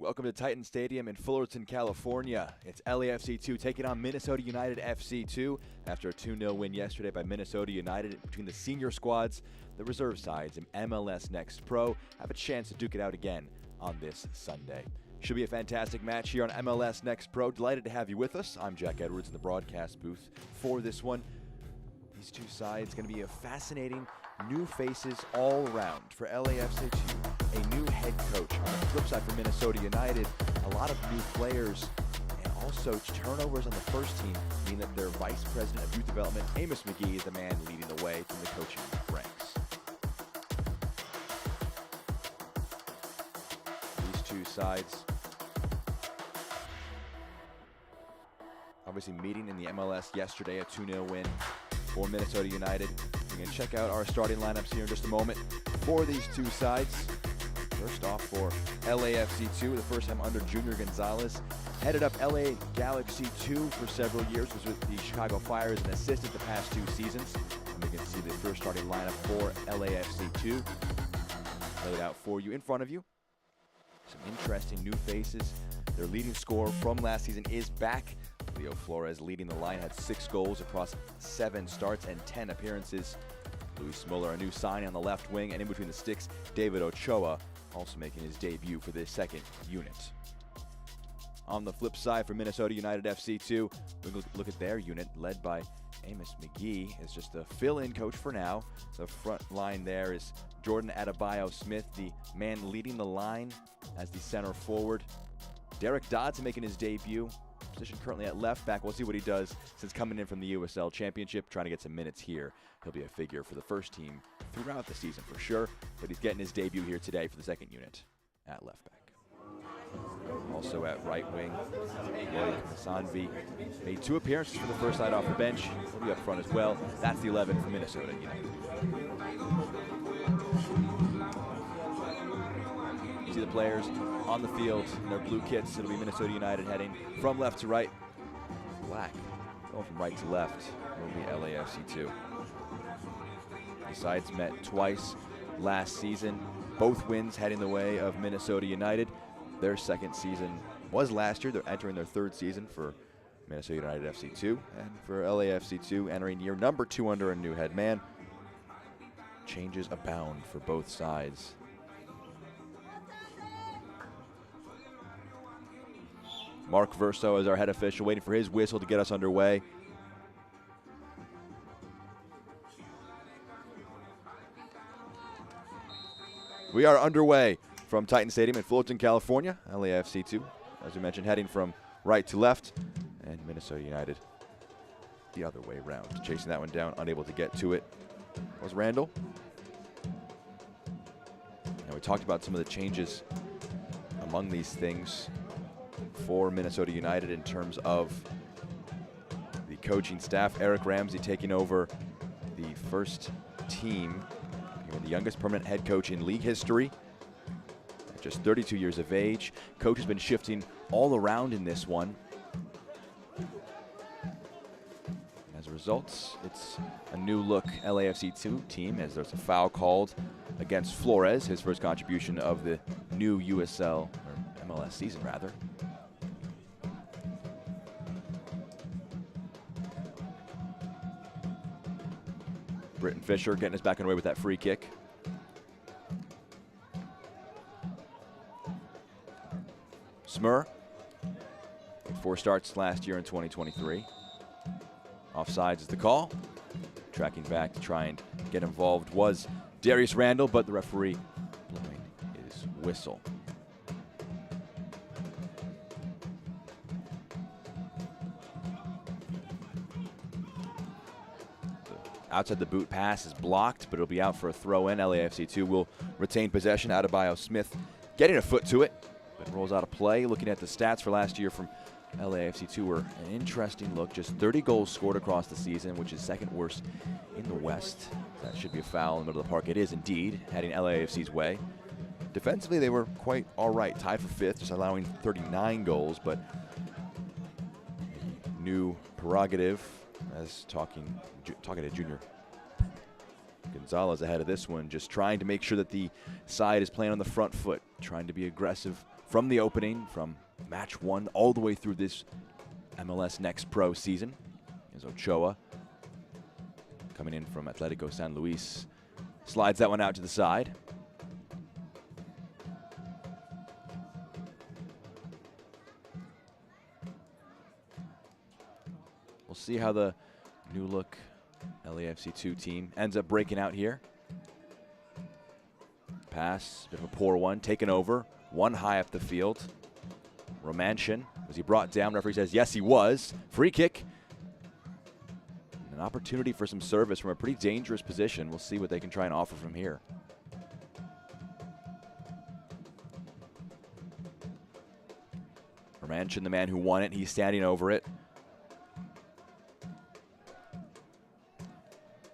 Welcome to Titan Stadium in Fullerton, California. It's LAFC2 taking on Minnesota United FC2 after a 2-0 win yesterday by Minnesota United. Between the senior squads, the reserve sides, and MLS Next Pro have a chance to duke it out again on this Sunday. Should be a fantastic match here on MLS Next Pro. Delighted to have you with us. I'm Jack Edwards in the broadcast booth for this one. These two sides going to be a fascinating new faces all around for LAFC2. A new head coach on the flip side for Minnesota United. A lot of new players and also turnovers on the first team mean that their vice president of youth development, Amos McGee, is the man leading the way from the coaching ranks. These two sides obviously meeting in the MLS yesterday, a 2-0 win for Minnesota United. We're going to check out our starting lineups here in just a moment for these two sides. First off for LAFC2, the first time under Junior Gonzalez. Headed up LA Galaxy 2 for several years, was with the Chicago Fire as an assistant the past 2 seasons. And we can see the first starting lineup for LAFC2 laid out for you in front of you. Some interesting new faces. Their leading scorer from last season is back. Leo Flores leading the line, had 6 goals across 7 starts and 10 appearances. Luis Muller, a new sign on the left wing, and in between the sticks, David Ochoa, also making his debut for this second unit. On the flip side for Minnesota United FC2, we look at their unit led by Amos McGee as just the fill-in coach for now. The front line there is Jordan Adebayo-Smith, the man leading the line as the center forward. Derek Dodson making his debut, position currently at left back. We'll see what he does since coming in from the USL Championship, trying to get some minutes here. He'll be a figure for the first team throughout the season for sure, but he's getting his debut here today for the second unit at left back. Also at right wing, Lloyd Sanvi made 2 appearances for the first side off the bench. He'll be up front as well. That's the 11 for Minnesota United. You see the players on the field in their blue kits. It'll be Minnesota United heading from left to right. Black going from right to left. It'll be LAFC2. The sides met twice last season. Both wins heading the way of Minnesota United. Their second season was last year. They're entering their 3rd season for Minnesota United FC2. And for LAFC2, entering year number 2 under a new head man. Changes abound for both sides. Mark Verso is our head official, waiting for his whistle to get us underway. We are underway from Titan Stadium in Fullerton, California. LAFC2, as we mentioned, heading from right to left, and Minnesota United the other way around. Chasing that one down, unable to get to it was Randall. And we talked about some of the changes among these things for Minnesota United in terms of the coaching staff. Eric Ramsey taking over the first team, the youngest permanent head coach in league history, at just 32 years of age. Coach has been shifting all around in this one. As a result, it's a new look LAFC2 team as there's a foul called against Flores, his first contribution of the new USL, or MLS season rather. Britton Fisher getting us back underway with that free kick. Smur, 4 starts last year in 2023. Offsides is the call. Tracking back to try and get involved was Darius Randall, but the referee blowing his whistle. Outside the boot pass is blocked, but it'll be out for a throw-in. LAFC2 will retain possession. Adebayo-Smith getting a foot to it, but rolls out of play. Looking at the stats for last year from LAFC2 were an interesting look. Just 30 goals scored across the season, which is 2nd worst in the West. That should be a foul in the middle of the park. It is indeed, heading LAFC's way. Defensively, they were quite all right. Tied for 5th, just allowing 39 goals, but new prerogative as talking to Junior Gonzalez ahead of this one, just trying to make sure that the side is playing on the front foot, trying to be aggressive from the opening, from match 1 all the way through this MLS Next Pro season. Is Ochoa coming in from Atletico San Luis. Slides that one out to the side. We'll see how the new look LAFC2 team ends up breaking out here. Pass, bit of a poor one, taken over. One high up the field. Romanchin, was he brought down? Referee says yes, he was. Free kick. An opportunity for some service from a pretty dangerous position. We'll see what they can try and offer from here. Romanchin, the man who won it, he's standing over it.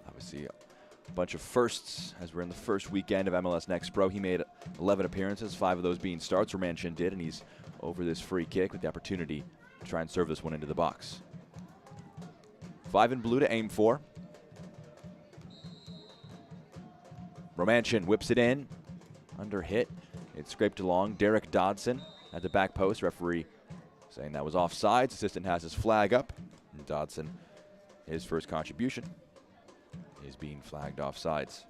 Obviously, a bunch of firsts as we're in the first weekend of MLS Next Pro. He made 11 appearances, 5 of those being starts. Romanchin did, and he's over this free kick with the opportunity to try and serve this one into the box. 5 in blue to aim for. Romanchin whips it in. Under hit. It's scraped along. Derek Dodson at the back post. Referee saying that was offsides. Assistant has his flag up. And Dodson, his first contribution, is being flagged offsides.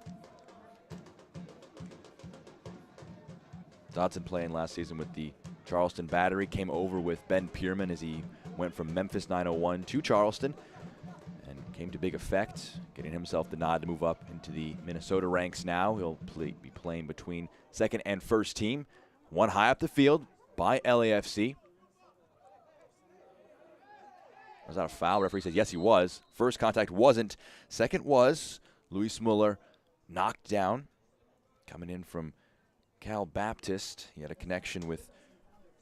Dodson playing last season with the Charleston Battery, came over with Ben Pierman as he went from Memphis 901 to Charleston and came to big effect, getting himself the nod to move up into the Minnesota ranks now. He'll be playing between second and first team. One high up the field by LAFC. Was that a foul? Referee says yes, he was. First contact wasn't. Second was. Luis Muller knocked down. Coming in from Cal Baptist. He had a connection with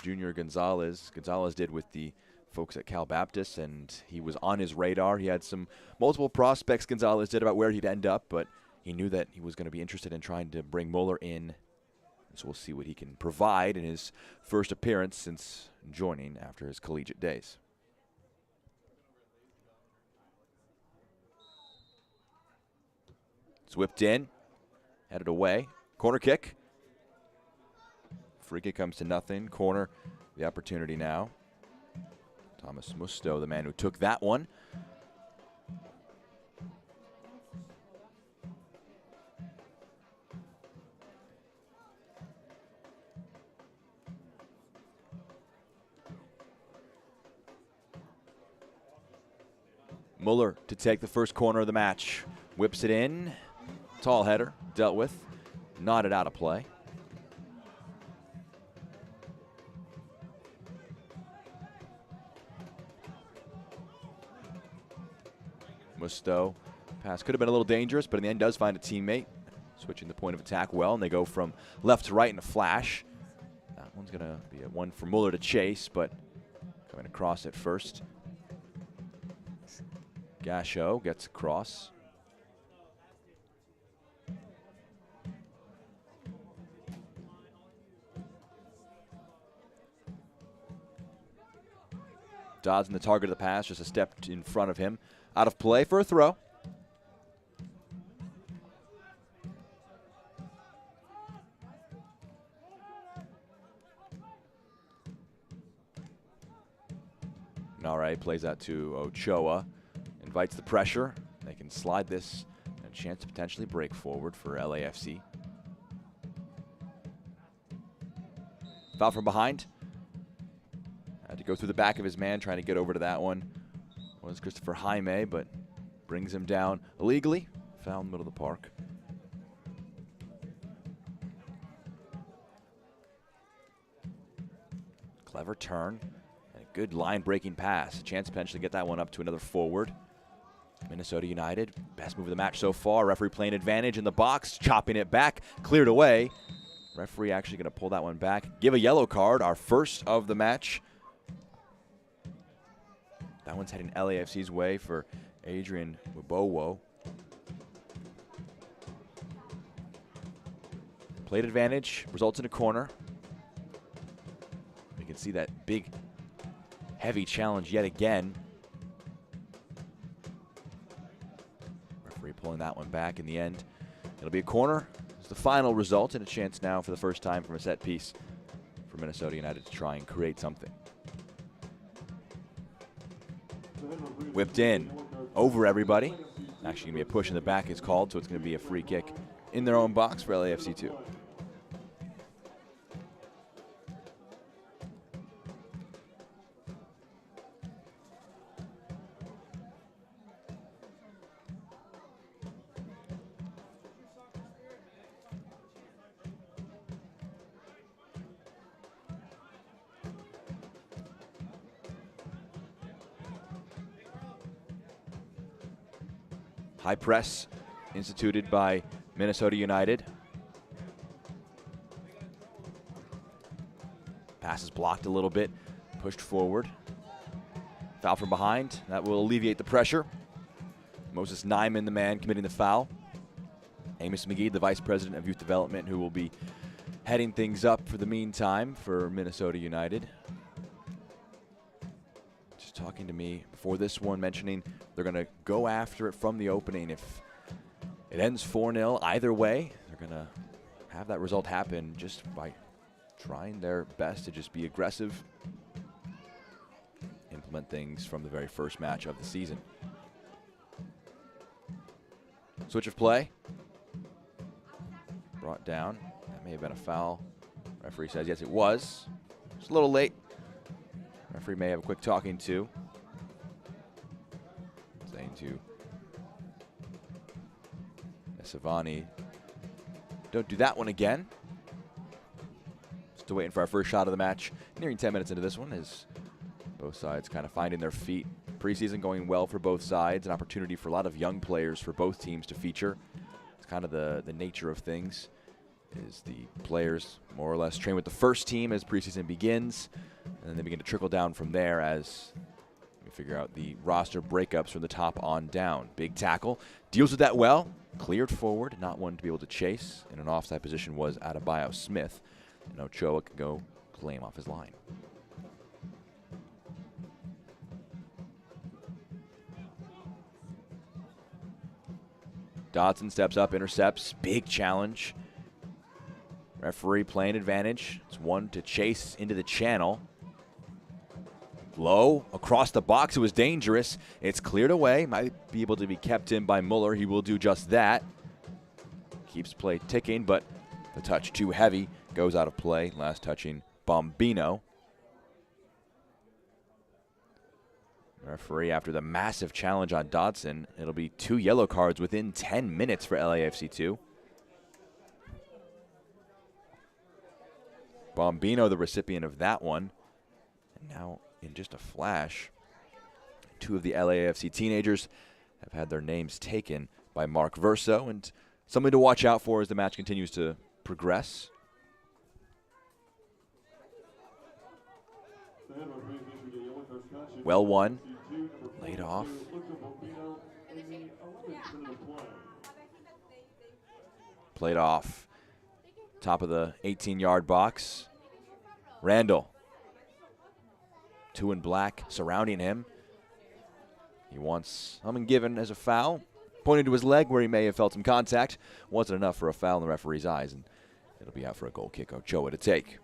Junior Gonzalez. Gonzalez did with the folks at Cal Baptist, and he was on his radar. He had some multiple prospects, Gonzalez did, about where he'd end up, but he knew that he was going to be interested in trying to bring Muller in. So we'll see what he can provide in his first appearance since joining after his collegiate days. It's whipped in, headed away. Corner kick. Free kick comes to nothing. Corner, the opportunity now. Thomas Musto, the man who took that one. Muller to take the first corner of the match. Whips it in. Tall header, dealt with. Nodded out of play. Musto. Pass could have been a little dangerous, but in the end does find a teammate. Switching the point of attack well, and they go from left to right in a flash. That one's going to be a one for Muller to chase, but coming across it first. Gasho gets across. Dodson, the target of the pass, just a step in front of him. Out of play for a throw. All right, plays out to Ochoa. Invites the pressure. They can slide this, and a chance to potentially break forward for LAFC. Foul from behind. Had to go through the back of his man, trying to get over to that one. Was Christopher Jaime, but brings him down illegally. Foul in the middle of the park. Clever turn. And a good line-breaking pass. A chance to potentially get that one up to another forward. Minnesota United, best move of the match so far. Referee playing advantage in the box, chopping it back, cleared away. Referee actually going to pull that one back. Give a yellow card, our first of the match. That one's heading LAFC's way for Adrian Wibowo. Played advantage, results in a corner. We can see that big, heavy challenge yet again. Referee pulling that one back in the end. It'll be a corner. It's the final result, and a chance now for the first time from a set piece for Minnesota United to try and create something. Whipped in over everybody. Actually going to be a push in the back is called, so it's going to be a free kick in their own box for LAFC2. High press instituted by Minnesota United. Pass is blocked a little bit, pushed forward. Foul from behind, that will alleviate the pressure. Moses Nyman, the man committing the foul. Amos McGee, the Vice President of Youth Development, who will be heading things up for the meantime for Minnesota United. Just talking to me before this one, mentioning they're going to go after it from the opening. If it ends 4-0 either way, they're going to have that result happen just by trying their best to just be aggressive, implement things from the very first match of the season. Switch of play. Brought down. That may have been a foul. Referee says yes, it was. It's a little late. Referee may have a quick talking to. Saying to Savani, don't do that one again. Still waiting for our first shot of the match. Nearing 10 minutes into this one as both sides kind of finding their feet. Preseason going well for both sides. An opportunity for a lot of young players for both teams to feature. It's kind of the nature of things, is the players more or less train with the first team as preseason begins, and then they begin to trickle down from there as we figure out the roster breakups from the top on down. Big tackle, deals with that well, cleared forward, not one to be able to chase. In an offside position was Adebayo Smith, and Ochoa can go claim off his line. Dodson steps up, intercepts, big challenge. Referee playing advantage. It's one to chase into the channel. Low, across the box, it was dangerous. It's cleared away, might be able to be kept in by Muller. He will do just that. Keeps play ticking, but the touch too heavy, goes out of play. Last touching Bombino. Referee, after the massive challenge on Dodson, it'll be 2 yellow cards within 10 minutes for LAFC2. Bombino, the recipient of that one. And now, in just a flash, 2 of the LAFC teenagers have had their names taken by Mark Verso, and something to watch out for as the match continues to progress. Well won. Laid off. Played off. Top of the 18-yard box. Randall. 2 in black surrounding him. He wants something given as a foul. Pointed to his leg where he may have felt some contact. Wasn't enough for a foul in the referee's eyes, and it'll be out for a goal kick. Ochoa to take.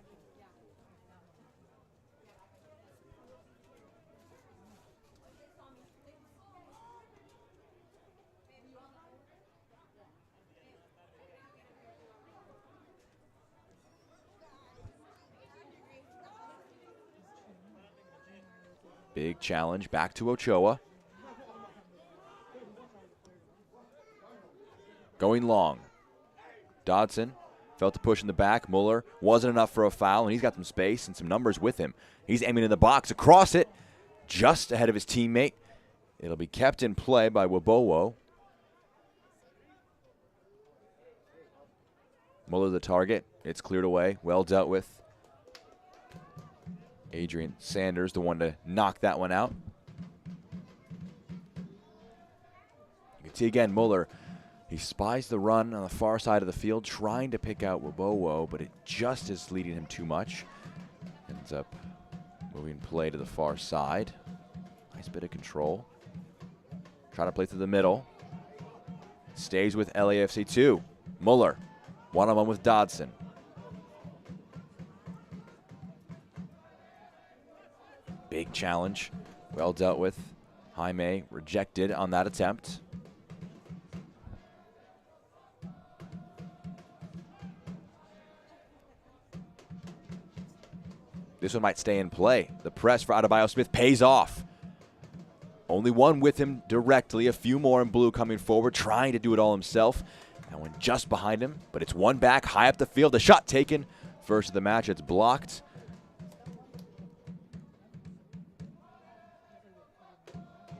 Big challenge back to Ochoa. Going long. Dodson felt the push in the back. Muller wasn't enough for a foul, and he's got some space and some numbers with him. He's aiming in the box across it, just ahead of his teammate. It'll be kept in play by Wabowo. Muller the target. It's cleared away. Well dealt with. Adrian Sanders, the one to knock that one out. You can see again, Muller, he spies the run on the far side of the field, trying to pick out Wabowo, but it just is leading him too much. Ends up moving play to the far side. Nice bit of control. Trying to play through the middle. Stays with LAFC2. Muller, one-on-one with Dodson. challenge. Well dealt with. Jaime rejected on that attempt. This one might stay in play. The press for Adebayo Smith pays off. Only one with him directly. A few more in blue coming forward, trying to do it all himself. That one just behind him, but it's one back, high up the field. The shot taken. First of the match, it's blocked.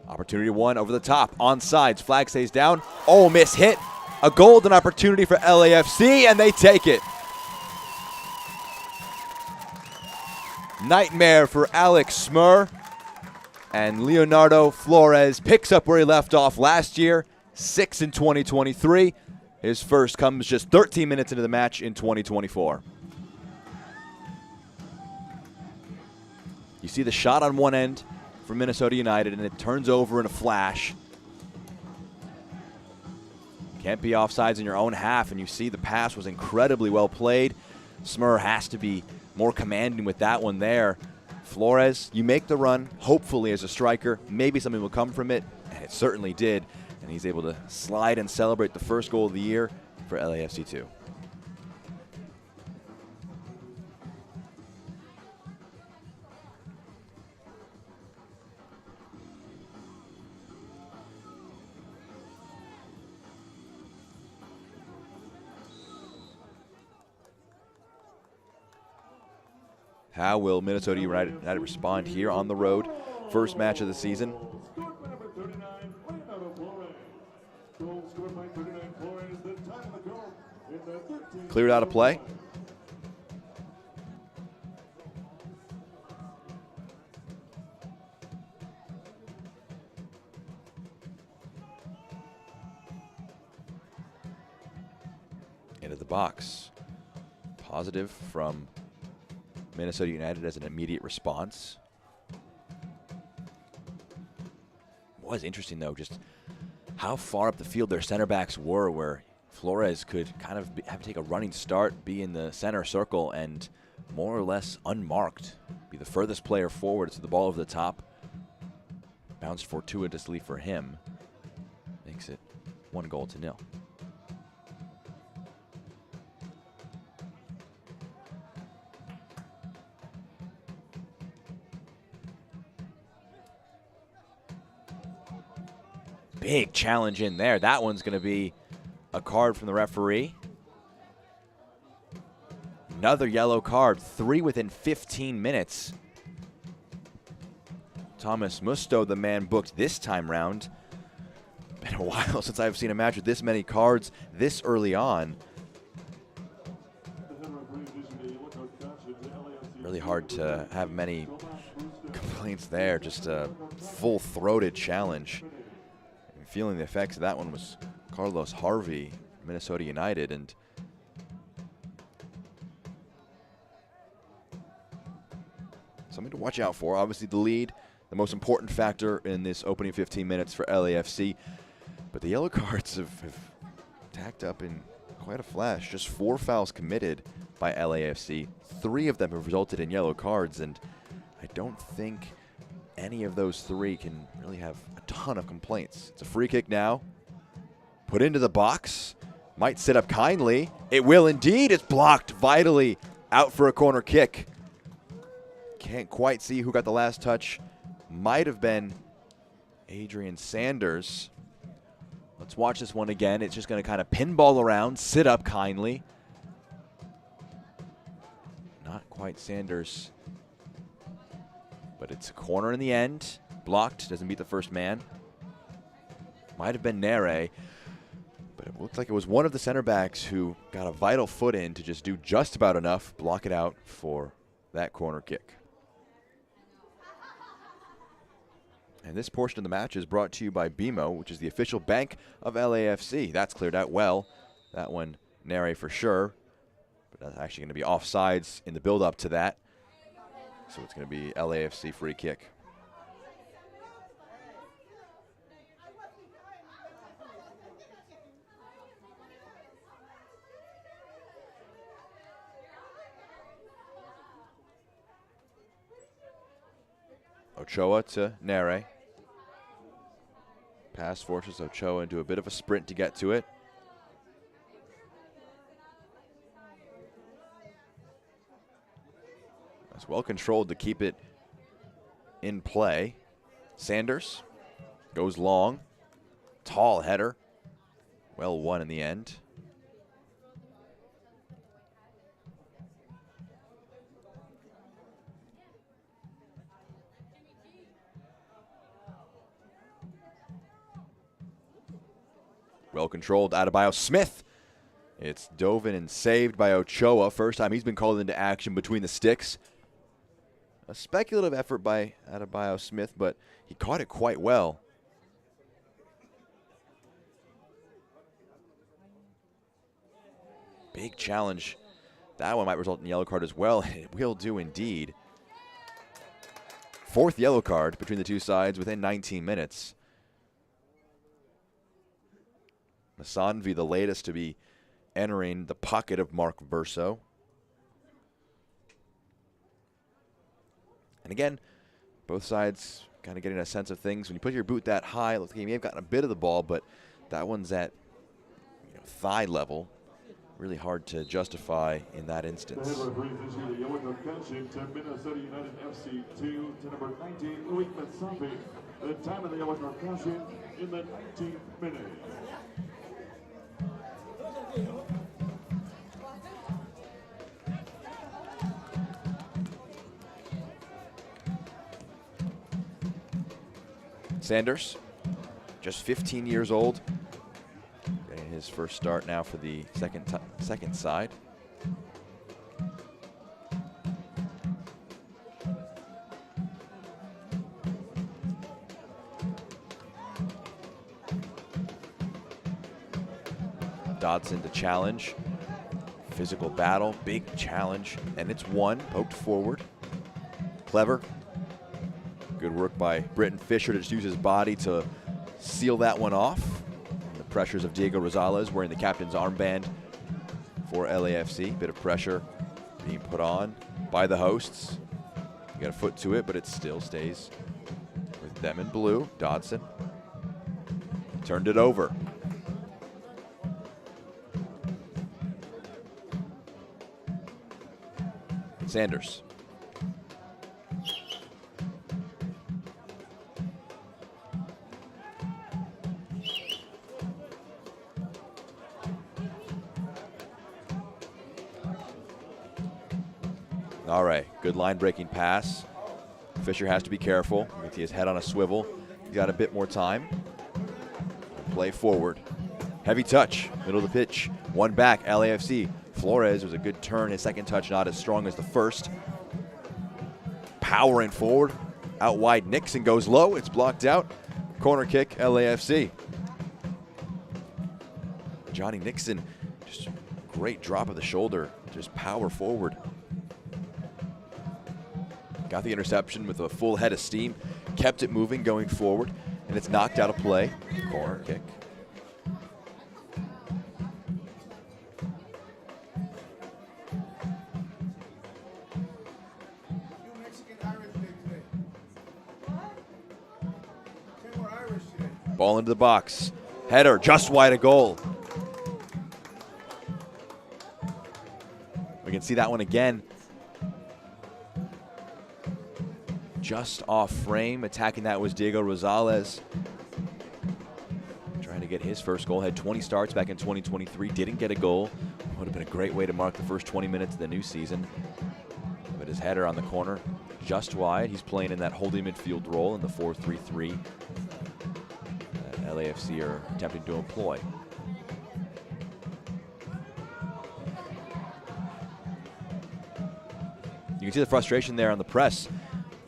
Opportunity one over the top. Onside, flag stays down. Oh, miss hit. A golden opportunity for LAFC, and they take it. Nightmare for Alex Smur. And Leonardo Flores picks up where he left off last year, 6 in 2023. His first comes just 13 minutes into the match in 2024. You see the shot on one end for Minnesota United, and it turns over in a flash. Can't be offsides in your own half, and you see the pass was incredibly well played. Smur has to be more commanding with that one there. Flores, you make the run, hopefully as a striker. Maybe something will come from it, and it certainly did. And he's able to slide and celebrate the first goal of the year for LAFC2. How will Minnesota United respond here on the road? First match of the season. Cleared out of play. Into the box. Positive from Minnesota United as an immediate response. It was interesting, though, just how far up the field their center backs were, where Flores could kind of have to take a running start, be in the center circle, and more or less unmarked, be the furthest player forward to the ball over the top. Bounced fortuitously for him. Makes it 1-0. Big challenge in there. That one's going to be a card from the referee. Another yellow card, 3 within 15 minutes. Thomas Musto, the man booked this time round. Been a while since I've seen a match with this many cards this early on. Really hard to have many complaints there. Just a full-throated challenge. Feeling the effects of that one was Carlos Harvey, Minnesota United, and something to watch out for. Obviously the lead, the most important factor in this opening 15 minutes for LAFC, but the yellow cards have tacked up in quite a flash. Just 4 fouls committed by LAFC. 3 of them have resulted in yellow cards, and I don't think any of those 3 can really have a ton of complaints. It's a free kick now. Put into the box. Might sit up kindly. It will indeed. It's blocked vitally. Out for a corner kick. Can't quite see who got the last touch. Might have been Adrian Sanders. Let's watch this one again. It's just going to kind of pinball around. Sit up kindly. Not quite Sanders. But it's a corner in the end. Blocked. Doesn't beat the first man. Might have been Nere. But it looked like it was one of the center backs who got a vital foot in to just do just about enough. Block it out for that corner kick. And this portion of the match is brought to you by BMO, which is the official bank of LAFC. That's cleared out well. That one, Nere for sure. But that's actually going to be offsides in the build-up to that. So it's going to be LAFC free kick. Ochoa to Nere. Pass forces Ochoa into a bit of a sprint to get to it. It's well controlled to keep it in play. Sanders goes long. Tall header. Well won in the end. Well controlled, Adebayo Smith. It's dove in and saved by Ochoa. First time he's been called into action between the sticks. A speculative effort by Adebayo Smith, but he caught it quite well. Big challenge. That one might result in a yellow card as well. It will do indeed. Fourth yellow card between the two sides within 19 minutes. Masanvi, the latest to be entering the pocket of Mark Verso. And again, both sides kind of getting a sense of things. When you put your boot that high, looks like you may have gotten a bit of the ball, but that one's at thigh level. Really hard to justify in that instance. The referees issue the yellow card caution to Minnesota United FC2 to number 19, Louis Masanvi. The time of the yellow card caution in the 19th minute. Sanders, just 15 years old, getting his first start now for the second side. Dodson to challenge. Physical battle, big challenge, and it's won, poked forward. Clever. Good work by Britton Fisher to just use his body to seal that one off. And the pressures of Diego Rosales wearing the captain's armband for LAFC. Bit of pressure being put on by the hosts. You got a foot to it, but it still stays with them in blue. Dodson turned it over. Sanders. All right, good line-breaking pass. Fisher has to be careful. You can see his head on a swivel. He's got a bit more time. Play forward. Heavy touch, middle of the pitch. One back, LAFC. Flores was a good turn. His second touch not as strong as the first. Powering forward. Out wide, Nixon goes low. It's blocked out. Corner kick, LAFC. Johnny Nixon, just a great drop of the shoulder. Just power forward. Got the interception with a full head of steam. Kept it moving going forward. And it's knocked out of play. Corner kick. Ball into the box. Header just wide of goal. We can see that one again. Just off frame. Attacking that was Diego Rosales. Trying to get his first goal. Had 20 starts back in 2023. Didn't get a goal. Would have been a great way to mark the first 20 minutes of the new season. But his header on the corner just wide. He's playing in that holding midfield role in the 4-3-3. LAFC are attempting to employ. You can see the frustration there on the press.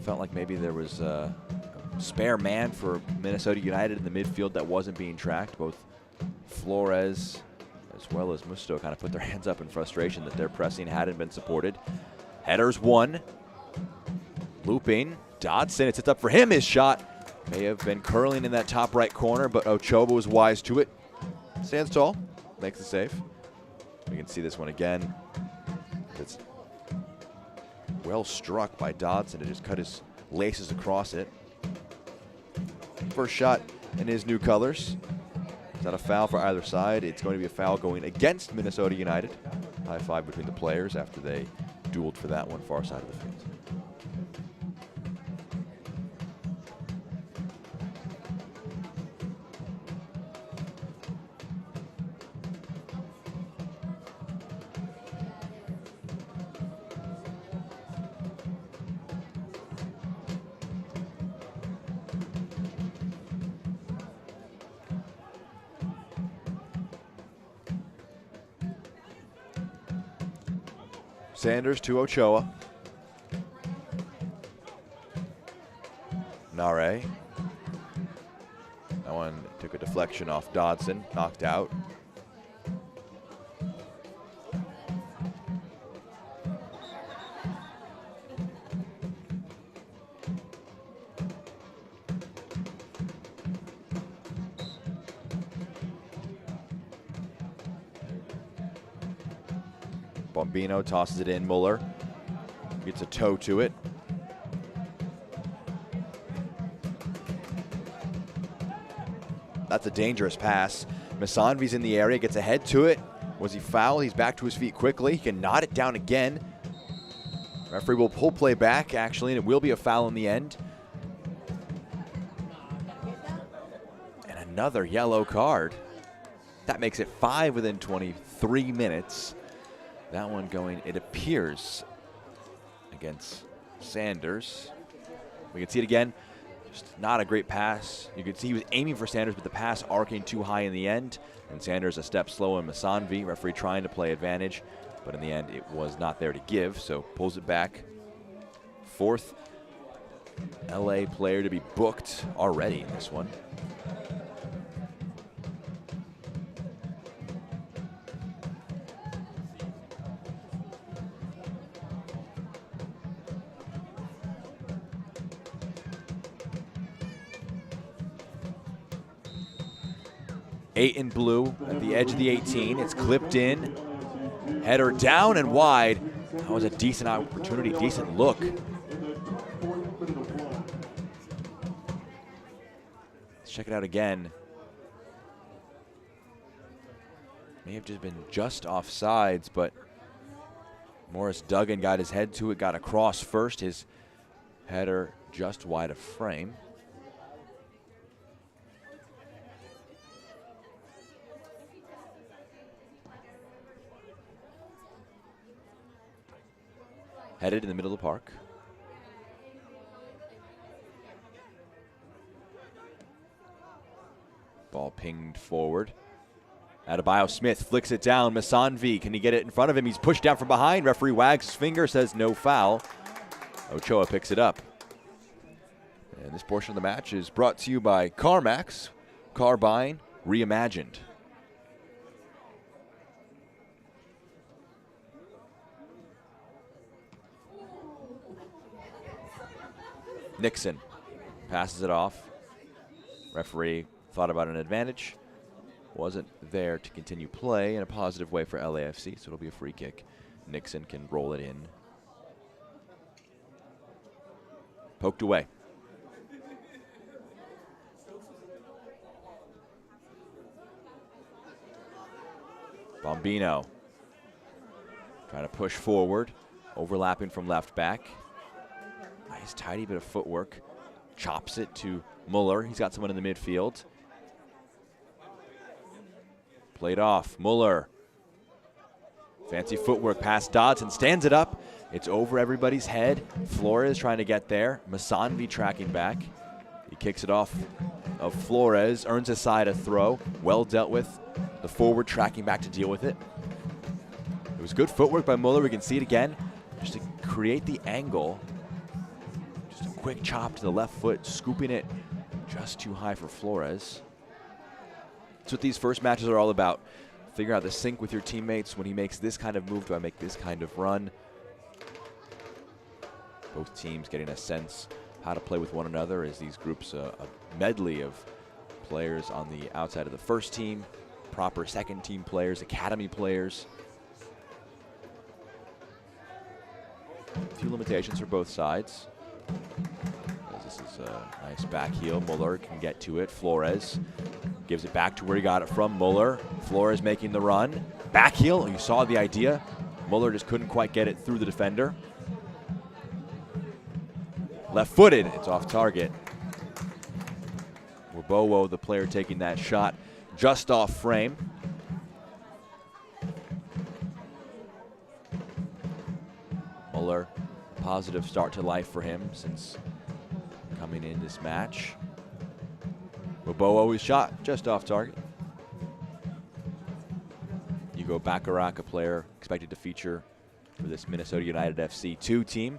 Felt like maybe there was a spare man for Minnesota United in the midfield that wasn't being tracked. Both Flores as well as Musto kind of put their hands up in frustration that their pressing hadn't been supported. Headers won. Looping. Dodson, it's up for him. His shot may have been curling in that top right corner, but Ochoa was wise to it. Stands tall, makes the save. We can see this one again. It's well struck by Dodson to just cut his laces across it. First shot in his new colors. Is that a foul for either side? It's going to be a foul going against Minnesota United. High five between the players after they dueled for that one far side of the field. Sanders to Ochoa. Nare. That one took a deflection off Dodson, knocked out. Bombino tosses it in. Muller gets a toe to it. That's a dangerous pass. Masanvi's in the area, gets a head to it. Was he fouled? He's back to his feet quickly. He can knot it down again. Referee will pull play back, actually, and it will be a foul in the end. And another yellow card. That makes it 5 within 23 minutes. That one going, it appears, against Sanders. We can see it again. Just not a great pass. You can see he was aiming for Sanders, but the pass arcing too high in the end. And Sanders a step slow in Masanvi. Referee trying to play advantage, but in the end it was not there to give, so pulls it back. Fourth LA player to be booked already in this one. Eight in blue at the edge of the 18. It's clipped in. Header down and wide. That was a decent opportunity, decent look. Let's check it out again. May have just been just offsides, but Morris Duggan got his head to it, got across first. His header just wide of frame. Headed in the middle of the park. Ball pinged forward. Adebayo Smith flicks it down. Masanvi, can he get it in front of him? He's pushed down from behind. Referee wags his finger, says no foul. Ochoa picks it up. And this portion of the match is brought to you by CarMax. Car buying reimagined. Nixon passes it off. Referee thought about an advantage. Wasn't there to continue play in a positive way for LAFC, so it'll be a free kick. Nixon can roll it in. Poked away. Bombino trying to push forward, overlapping from left back. Nice tidy bit of footwork. Chops it to Muller. He's got someone in the midfield. Played off. Muller. Fancy footwork past Dodson. Stands it up. It's over everybody's head. Flores trying to get there. Masanvi tracking back. He kicks it off of Flores. Earns a side a throw. Well dealt with. The forward tracking back to deal with it. It was good footwork by Muller. We can see it again. Just to create the angle. Just a quick chop to the left foot. Scooping it just too high for Flores. That's what these first matches are all about. Figure out the sync with your teammates. When he makes this kind of move, do I make this kind of run? Both teams getting a sense how to play with one another as these groups, a medley of players on the outside of the first team, proper second team players, academy players. A few limitations for both sides. This is a nice back heel. Muller can get to it. Flores gives it back to where he got it from. Muller. Flores making the run. Back heel. You saw the idea. Muller just couldn't quite get it through the defender. Left-footed. It's off target. Bowo, the player taking that shot, just off frame. Muller, positive start to life for him since coming in this match. Bowo is shot just off target. Hugo Bacharach, a player expected to feature for this Minnesota United FC2 team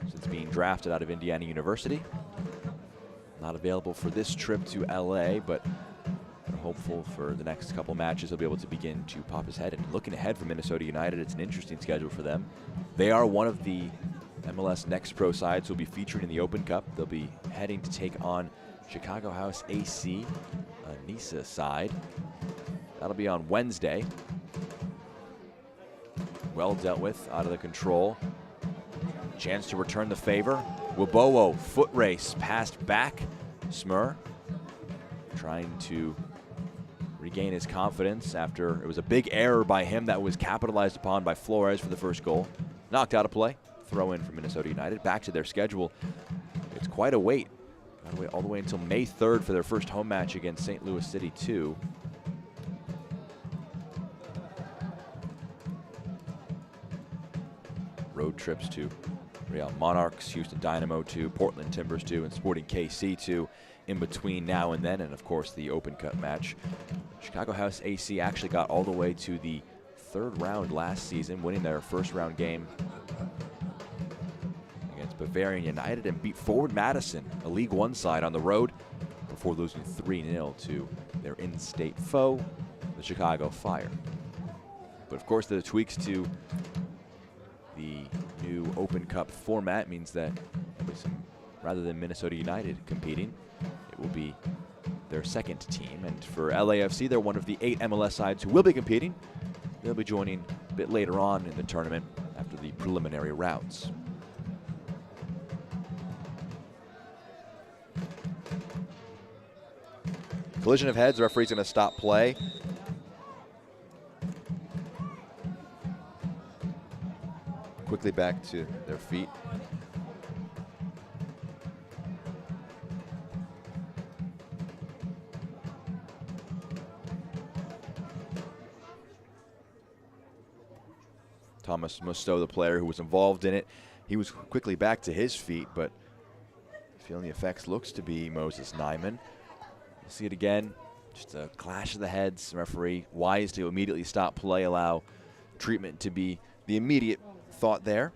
since being drafted out of Indiana University. Not available for this trip to LA, but hopeful for the next couple matches he'll be able to begin to pop his head. And looking ahead for Minnesota United, it's an interesting schedule for them. They are one of the MLS Next Pro sides who will be featured in the Open Cup. They'll be heading to take on Chicago House AC, a NISA side. That'll be on Wednesday. Well dealt with, out of the control. Chance to return the favor. Wabowo, foot race, passed back. Smur trying to regain his confidence after it was a big error by him that was capitalized upon by Flores for the first goal. Knocked out of play. Throw in for Minnesota United. Back to their schedule. It's quite a wait. Got to wait all the way until May 3rd for their first home match against St. Louis City 2. Road trips to Real Monarchs, Houston Dynamo 2, Portland Timbers 2, and Sporting KC 2 in between now and then, and of course the Open Cup match. Chicago House AC actually got all the way to the third round last season, winning their first round game against Bavarian United and beat Forward Madison, a League One side, on the road before losing 3-0 to their in-state foe, the Chicago Fire. But of course the tweaks to the new Open Cup format means that rather than Minnesota United competing, it will be their second team. And for LAFC, they're one of the 8 MLS sides who will be competing. They'll be joining a bit later on in the tournament after the preliminary rounds. Collision of heads, the referee's going to stop play. Quickly back to their feet. Thomas Musto, the player who was involved in it, he was quickly back to his feet, but feeling the effects looks to be Moses Nyman. We'll see it again. Just a clash of the heads. Referee wise to immediately stop play, allow treatment to be the immediate thought there.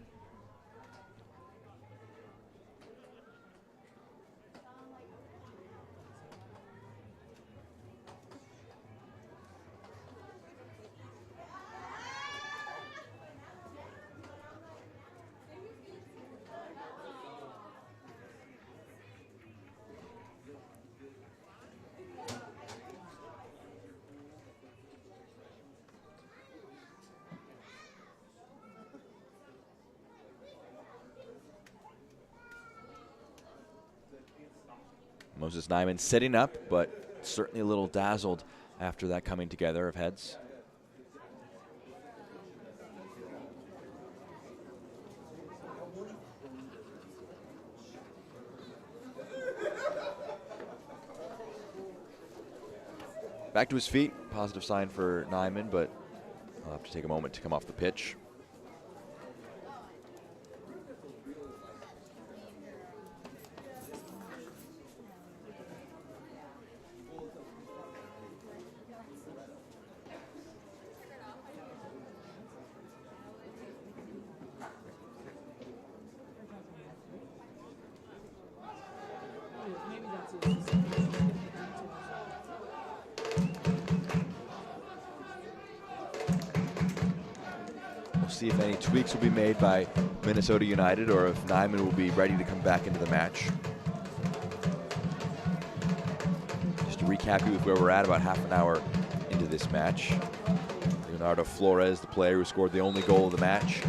Moses Nyman sitting up, but certainly a little dazzled after that coming together of heads. Back to his feet, positive sign for Nyman, but I'll have to take a moment to come off the pitch. We'll see if any tweaks will be made by Minnesota United or if Nyman will be ready to come back into the match. Just to recap you with where we're at, about half an hour into this match. Leonardo Flores, the player who scored the only goal of the match.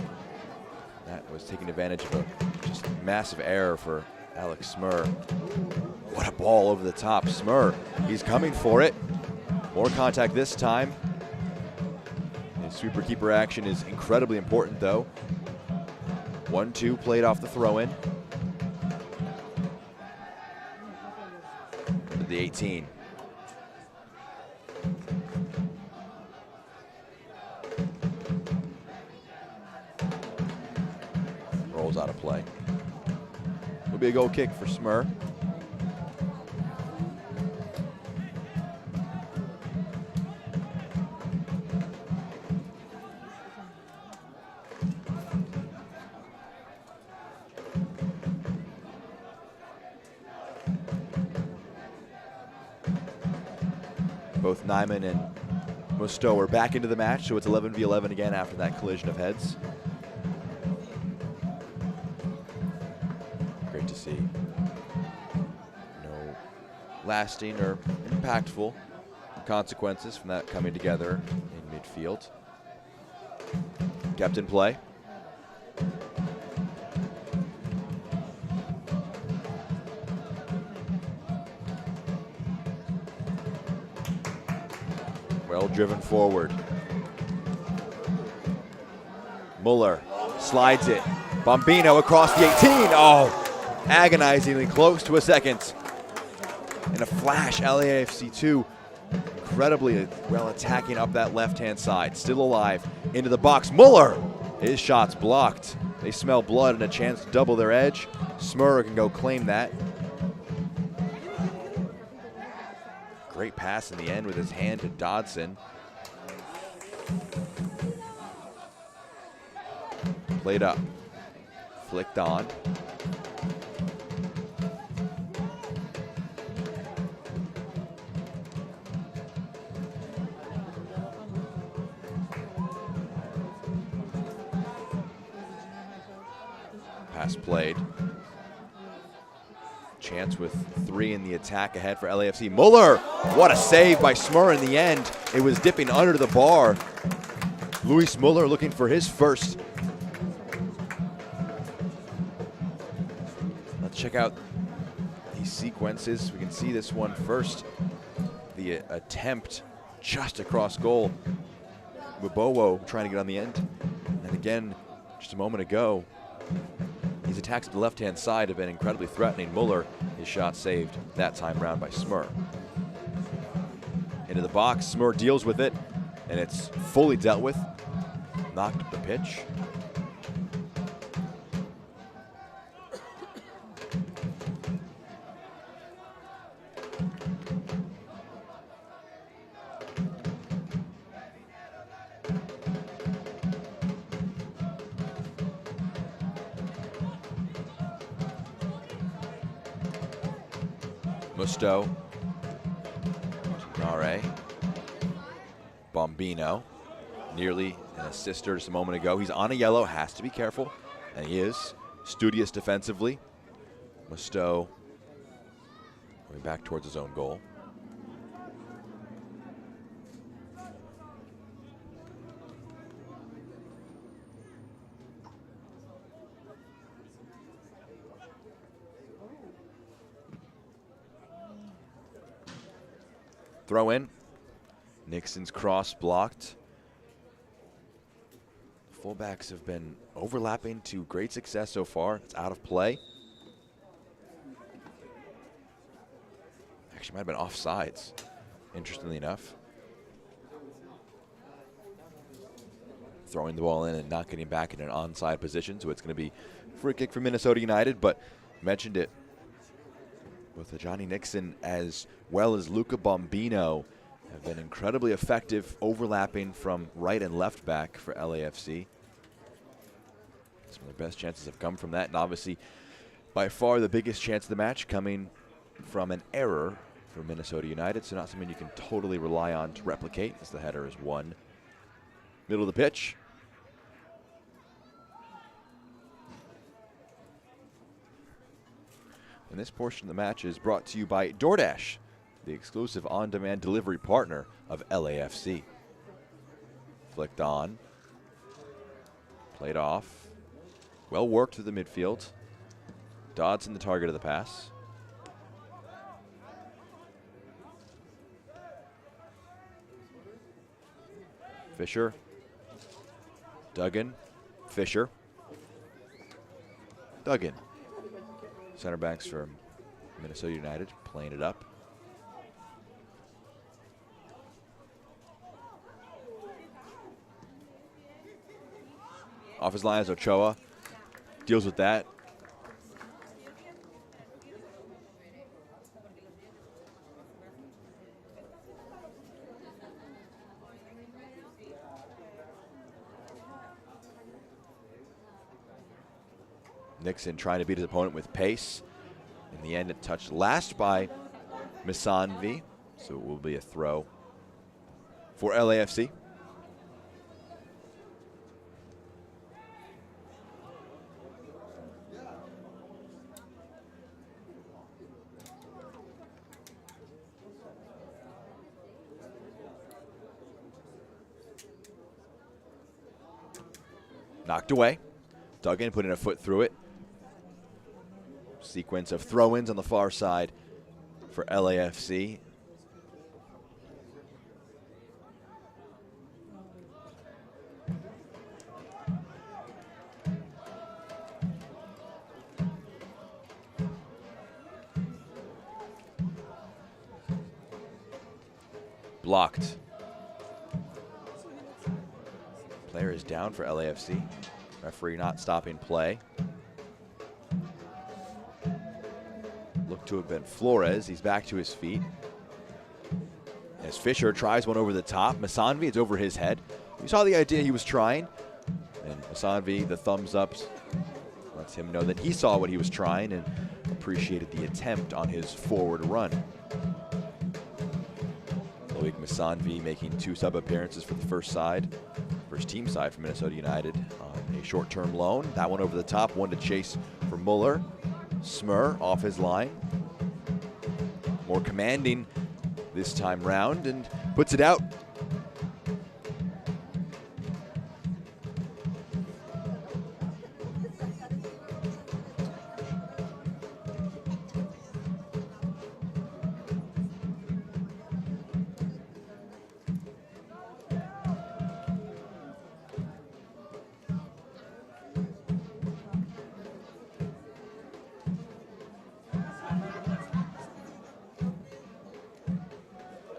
That was taking advantage of a just massive error for Alex Smur. What a ball over the top. Smur, he's coming for it. More contact this time. His sweeper keeper action is incredibly important though. 1-2 played off the throw-in. To the 18. Rolls out of play. Will be a goal kick for Smur. Both Nyman and Musto are back into the match, so it's 11v11 again after that collision of heads. Great to see. No lasting or impactful consequences from that coming together in midfield. Kept in play. Well driven forward. Muller slides it. Bombino across the 18. Oh, agonizingly close to a second. In a flash, LAFC2 incredibly well attacking up that left-hand side. Still alive. Into the box. Muller! His shot's blocked. They smell blood and a chance to double their edge. Smur can go claim that. Great pass in the end with his hand to Dodson. Played up. Flicked on. Pass played. Chance with 3 in the attack ahead for LAFC. Muller! What a save by Smur in the end. It was dipping under the bar. Luis Muller looking for his first. Let's check out these sequences. We can see this one first. The attempt just across goal. Mubowo trying to get on the end. And again, just a moment ago, these attacks to the left-hand side have been incredibly threatening. Muller, his shot saved that time round by Smur. Into the box, Smur deals with it, and it's fully dealt with. Knocked up the pitch. Musto, Nare, Bombino, nearly an assister just a moment ago. He's on a yellow, has to be careful, and he is. Studious defensively. Musto going back towards his own goal. Throw in. Nixon's cross blocked. Fullbacks have been overlapping to great success so far. It's out of play. Actually, might have been offsides, interestingly enough. Throwing the ball in and not getting back in an onside position, so it's going to be free kick for Minnesota United, but mentioned it. Both Johnny Nixon as well as Luca Bombino have been incredibly effective overlapping from right and left back for LAFC. Some of their best chances have come from that, and obviously by far the biggest chance of the match coming from an error for Minnesota United, so not something you can totally rely on to replicate as the header is won. Middle of the pitch. And this portion of the match is brought to you by DoorDash, the exclusive on-demand delivery partner of LAFC. Flicked on. Played off. Well worked through the midfield. Dodson, the target of the pass. Fisher. Duggan. Fisher. Duggan. Center backs from Minnesota United playing it up. Off his line is Ochoa. Deals with that. Nixon trying to beat his opponent with pace. In the end, it touched last by Misanvi, so it will be a throw for LAFC. Knocked away. Duggan putting a foot through it. Sequence of throw-ins on the far side for LAFC. Blocked. Player is down for LAFC. Referee not stopping play. Looked to have been Flores. He's back to his feet. As Fisher tries one over the top. Misanvi, it's over his head. You saw the idea he was trying. And Misanvi, the thumbs up, lets him know that he saw what he was trying and appreciated the attempt on his forward run. Loic Misanvi making 2 sub appearances for the first team side for Minnesota United on a short-term loan. That one over the top, one to chase for Muller. Smur off his line. More commanding this time round and puts it out.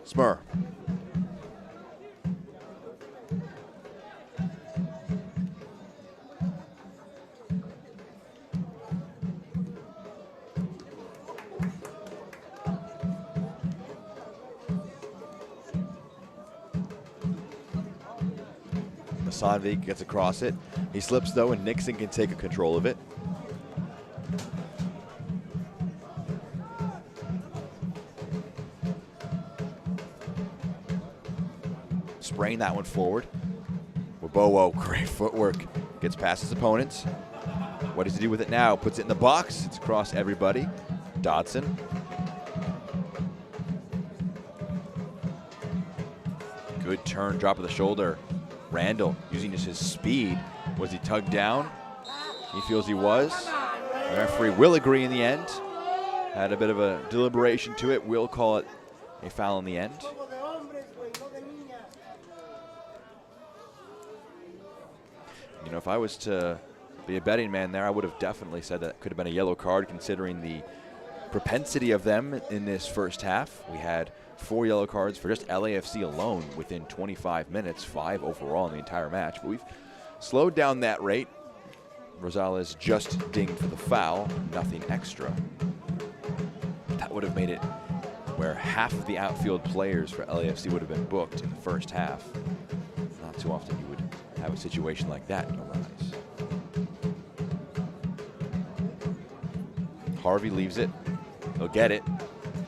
Smur. Misanvi gets across it. He slips though, and Nixon can take control of it. Spraying that one forward. Wabowo, great footwork. Gets past his opponents. What does he do with it now? Puts it in the box. It's across everybody. Dodson. Good turn, drop of the shoulder. Randall using just his speed. Was he tugged down? He feels he was. The referee will agree in the end. Had a bit of a deliberation to it. Will call it a foul in the end. You know, if I was to be a betting man there, I would have definitely said that could have been a yellow card considering the propensity of them in this first half. We had 4 yellow cards for just LAFC alone within 25 minutes, 5 overall in the entire match. But we've slowed down that rate. Rosales just dinged for the foul, nothing extra. That would have made it where half of the outfield players for LAFC would have been booked in the first half. Not too often you would have a situation like that arise. Harvey leaves it. He'll get it.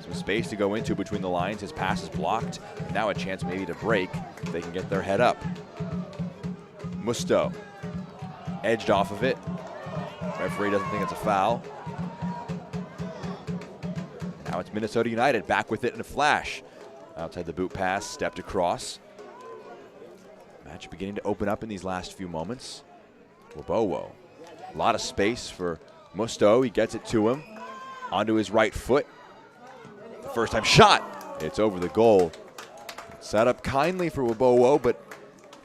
Some space to go into between the lines. His pass is blocked. Now a chance maybe to break if they can get their head up. Musto edged off of it. Referee doesn't think it's a foul. Now it's Minnesota United back with it in a flash. Outside the boot pass, stepped across. Match beginning to open up in these last few moments. Wabowo. A lot of space for Musto, he gets it to him. Onto his right foot. The first time shot. It's over the goal. Set up kindly for Wabowo, but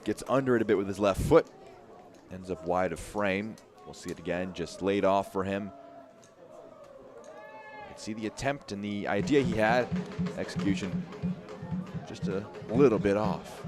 gets under it a bit with his left foot. Ends up wide of frame. We'll see it again, just laid off for him. You can see the attempt and the idea he had. Execution just a little bit off.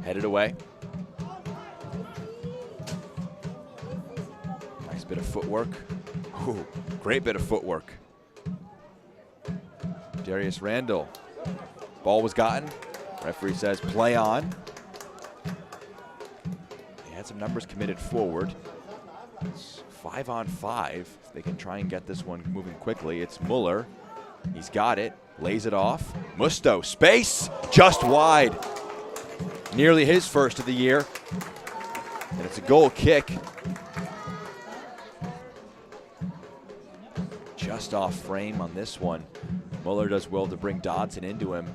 Headed away. Nice bit of footwork. Ooh, great bit of footwork. Darius Randall. Ball was gotten. Referee says play on. He had some numbers committed forward. It's 5-on-5. If they can try and get this one moving quickly. It's Muller. He's got it. Lays it off. Musto. Space. Just wide. Nearly his first of the year. And it's a goal kick. Just off frame on this one. Muller does well to bring Dodson into him.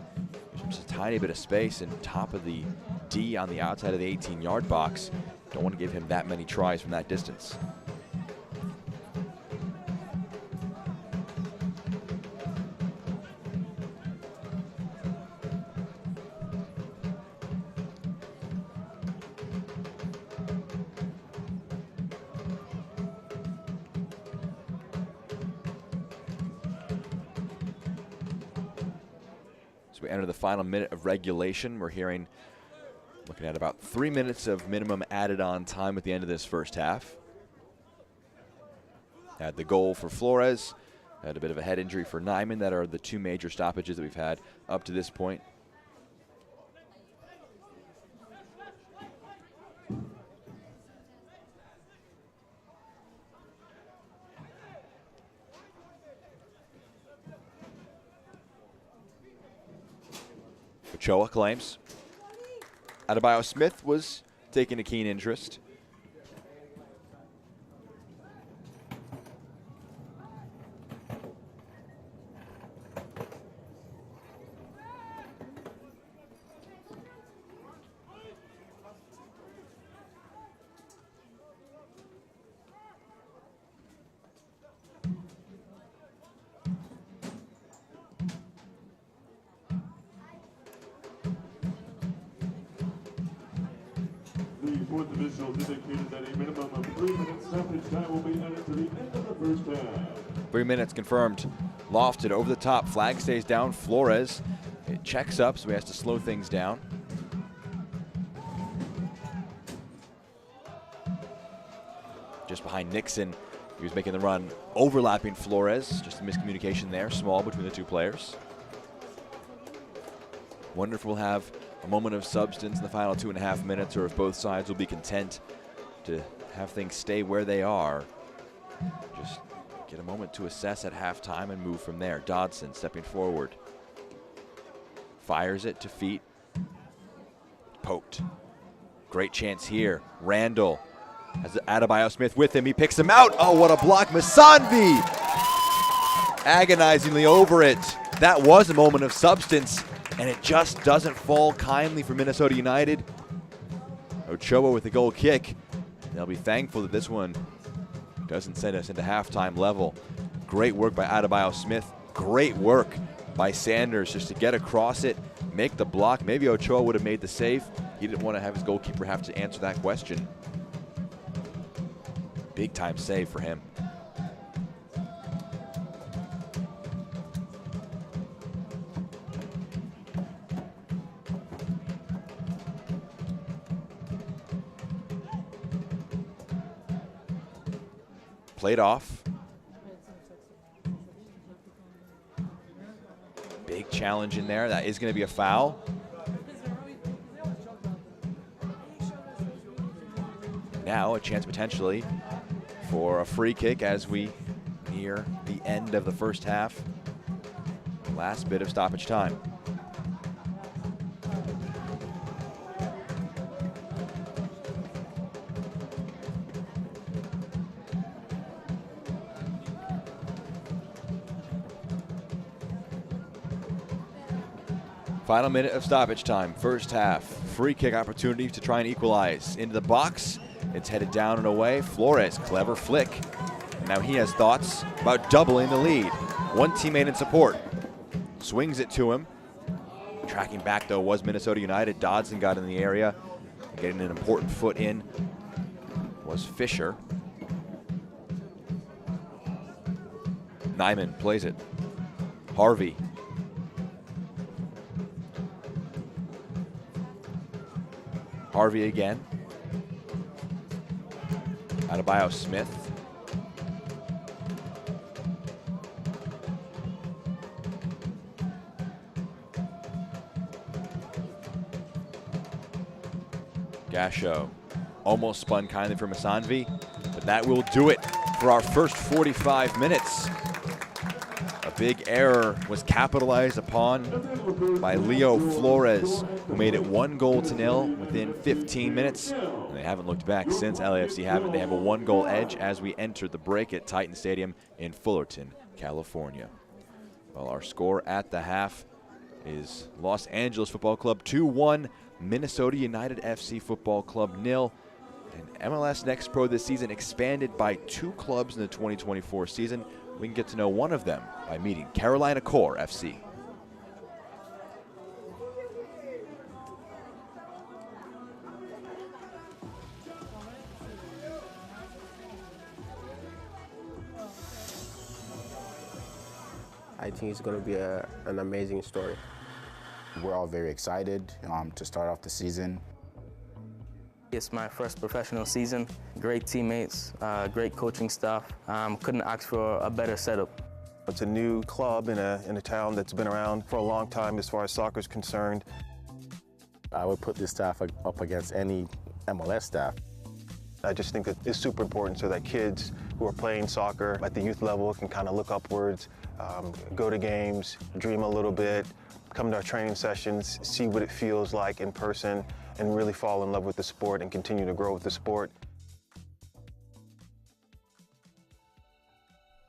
There's just a tiny bit of space and top of the D on the outside of the 18-yard box. Don't want to give him that many tries from that distance. We enter the final minute of regulation. We're looking at about 3 minutes of minimum added on time at the end of this first half. Had the goal for Flores, had a bit of a head injury for Nyman. That are the two major stoppages that we've had up to this point. Ochoa claims. Adebayo Smith was taking a keen interest. The fourth official indicated that a minimum of 3 minutes stoppage time will be added to the end of the first half. 3 minutes confirmed. Lofted over the top. Flag stays down. Flores. It checks up, so he has to slow things down. Just behind Nixon. He was making the run, overlapping Flores. Just a miscommunication there, small between the two players. Wonder if we'll have a moment of substance in the final 2.5 minutes, or if both sides will be content to have things stay where they are. Just get a moment to assess at halftime and move from there. Dodson stepping forward. Fires it to feet. Poked. Great chance here. Randall has Adebayo Smith with him. He picks him out. Oh, what a block. Musanvi agonizingly over it. That was a moment of substance, and it just doesn't fall kindly for Minnesota United. Ochoa with the goal kick. They'll be thankful that this one doesn't send us into halftime level. Great work by Adebayo Smith. Great work by Sanders just to get across it, make the block. Maybe Ochoa would have made the save. He didn't want to have his goalkeeper have to answer that question. Big time save for him. Played off. Big challenge in there. That is going to be a foul. Now a chance potentially for a free kick as we near the end of the first half. Last bit of stoppage time. Final minute of stoppage time, first half. Free kick opportunity to try and equalize. Into the box, it's headed down and away. Flores, clever flick. Now he has thoughts about doubling the lead. One teammate in support. Swings it to him. Tracking back though was Minnesota United. Dodson got in the area. Getting an important foot in was Fisher. Nyman plays it. Harvey. Harvey again. Adebayo Smith. Gasho almost spun kindly for Masanvi, but that will do it for our first 45 minutes. A big error was capitalized upon by Leo Flores, who made it 1-0 within 15 minutes. And they haven't looked back since. LAFC haven't. They have a 1-goal edge as we enter the break at Titan Stadium in Fullerton, California. Well, our score at the half is Los Angeles Football Club 2-1, Minnesota United FC Football Club 0. And MLS Next Pro this season expanded by 2 clubs in the 2024 season. We can get to know one of them by meeting Carolina Core FC. I think it's going to be an amazing story. We're all very excited to start off the season. It's my first professional season. Great teammates, great coaching staff. Couldn't ask for a better setup. It's a new club in a town that's been around for a long time as far as soccer is concerned. I would put this staff up against any MLS staff. I just think that it's super important so that kids who are playing soccer at the youth level can kind of look upwards, go to games, dream a little bit, come to our training sessions, see what it feels like in person, and really fall in love with the sport and continue to grow with the sport.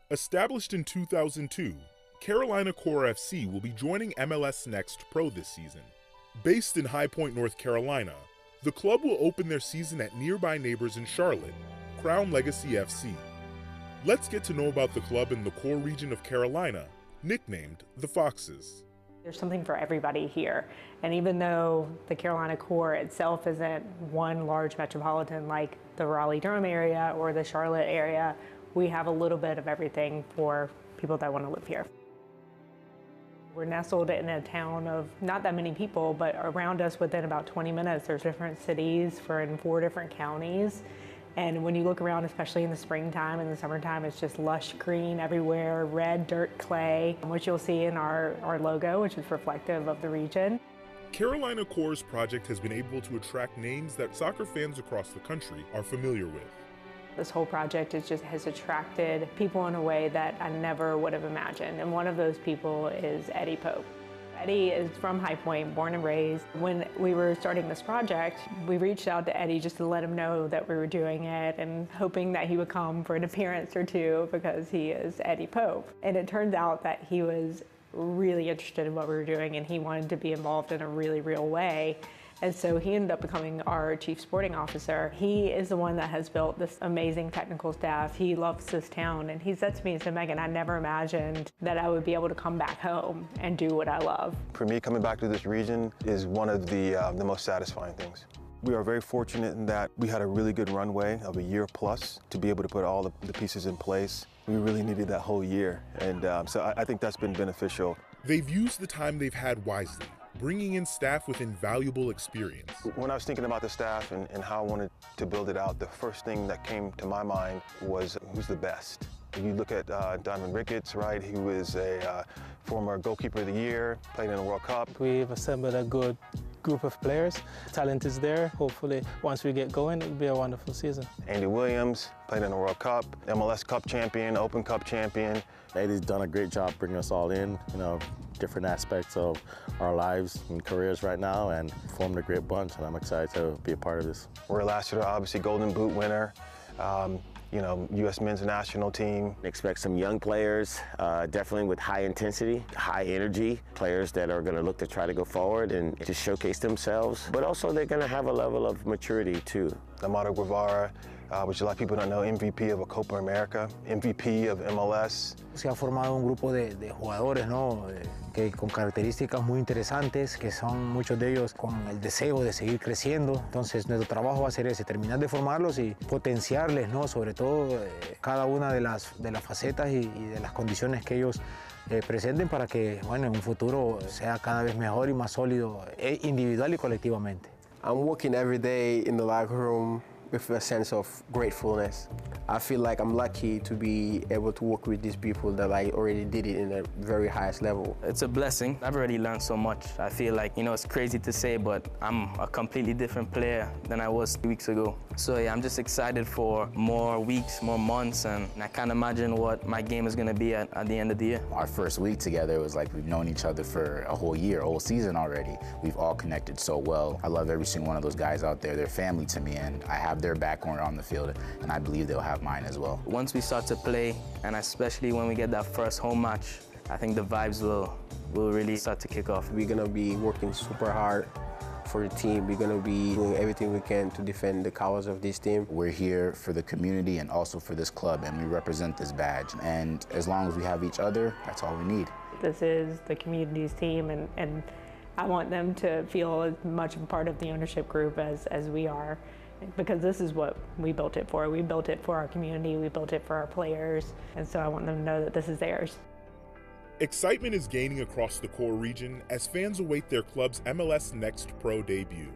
Established in 2002, Carolina Core FC will be joining MLS Next Pro this season. Based in High Point, North Carolina, the club will open their season at nearby neighbors in Charlotte, Crown Legacy FC. Let's get to know about the club in the core region of Carolina, nicknamed the Foxes. There's something for everybody here. And even though the Carolina Core itself isn't one large metropolitan like the Raleigh-Durham area or the Charlotte area, we have a little bit of everything for people that want to live here. We're nestled in a town of not that many people, but around us within about 20 minutes, there's different cities in 4 different counties. And when you look around, especially in the springtime and the summertime, it's just lush green everywhere, red dirt clay, which you'll see in our logo, which is reflective of the region. Carolina Core's project has been able to attract names that soccer fans across the country are familiar with. This whole project has attracted people in a way that I never would have imagined. And one of those people is Eddie Pope. Eddie is from High Point, born and raised. When we were starting this project, we reached out to Eddie just to let him know that we were doing it and hoping that he would come for an appearance or two because he is Eddie Pope. And it turns out that he was really interested in what we were doing and he wanted to be involved in a really real way. And so he ended up becoming our chief sporting officer. He is the one that has built this amazing technical staff. He loves this town. And he said to me, he said, Megan, I never imagined that I would be able to come back home and do what I love. For me, coming back to this region is one of the most satisfying things. We are very fortunate in that we had a really good runway of a year plus to be able to put all the pieces in place. We really needed that whole year. And so I think that's been beneficial. They've used the time they've had wisely, bringing in staff with invaluable experience. When I was thinking about the staff and how I wanted to build it out, the first thing that came to my mind was who's the best. You look at Diamond Ricketts, right? He was a former goalkeeper of the year, played in the World Cup. We've assembled a good group of players. Talent is there. Hopefully, once we get going, it'll be a wonderful season. Andy Williams, played in the World Cup, MLS Cup champion, Open Cup champion. Eddie's done a great job bringing us all in, different aspects of our lives and careers right now, and formed a great bunch, and I'm excited to be a part of this. Roy Lassiter, obviously Golden Boot winner. U.S. men's national team. Expect some young players, definitely with high intensity, high energy, players that are going to look to try to go forward and just showcase themselves. But also they're going to have a level of maturity too. Amado Guevara, which a lot of people don't know, MVP of a Copa America, MVP of MLS. Se ha formado un grupo de jugadores, ¿no? Que con características muy interesantes, que son muchos de ellos con el deseo de seguir creciendo. Entonces nuestro trabajo va a ser ese, terminar de formarlos y potenciarles, ¿no? Sobre todo cada una de las facetas y de las condiciones que ellos presenten para que, bueno, en un futuro sea cada vez mejor y más sólido, individual y colectivamente. I'm working every day in the locker room with a sense of gratefulness. I feel like I'm lucky to be able to work with these people that I already did it in the very highest level. It's a blessing. I've already learned so much. I feel like, it's crazy to say, but I'm a completely different player than I was 2 weeks ago. So yeah, I'm just excited for more weeks, more months, and I can't imagine what my game is gonna be at the end of the year. Our first week together was like we've known each other for a whole year, a whole season already. We've all connected so well. I love every single one of those guys out there. They're family to me, and I have their back when we're on the field, and I believe they'll have mine as well. Once we start to play, and especially when we get that first home match, I think the vibes will really start to kick off. We're gonna be working super hard for the team. We're gonna be doing everything we can to defend the cause of this team. We're here for the community and also for this club, and we represent this badge. And as long as we have each other, that's all we need. This is the community's team, and I want them to feel as much a part of the ownership group as we are, because this is what we built it for. We built it for our community, we built it for our players, and so I want them to know that this is theirs. Excitement is gaining across the core region as fans await their club's MLS Next Pro debut.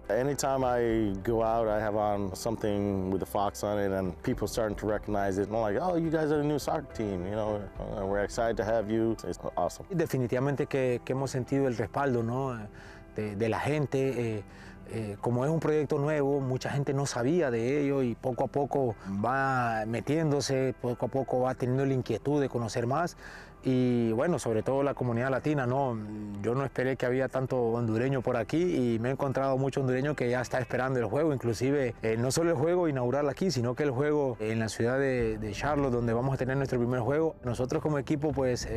Anytime I go out, I have on something with the Fox on it, and people starting to recognize it. And I'm like, oh, you guys are the new soccer team, we're excited to have you. It's awesome. Definitivamente que hemos sentido el respaldo, ¿no? de la gente. Como es un proyecto nuevo, mucha gente no sabía de ello y poco a poco va metiéndose, poco a poco va teniendo la inquietud de conocer más. Y bueno, sobre todo la comunidad latina, ¿no? Yo no esperé que había tanto hondureño por aquí y me he encontrado mucho hondureño que ya está esperando el juego, inclusive no solo el juego inaugural aquí, sino que el juego en la ciudad de Charlotte, donde vamos a tener nuestro primer juego. Nosotros como equipo pues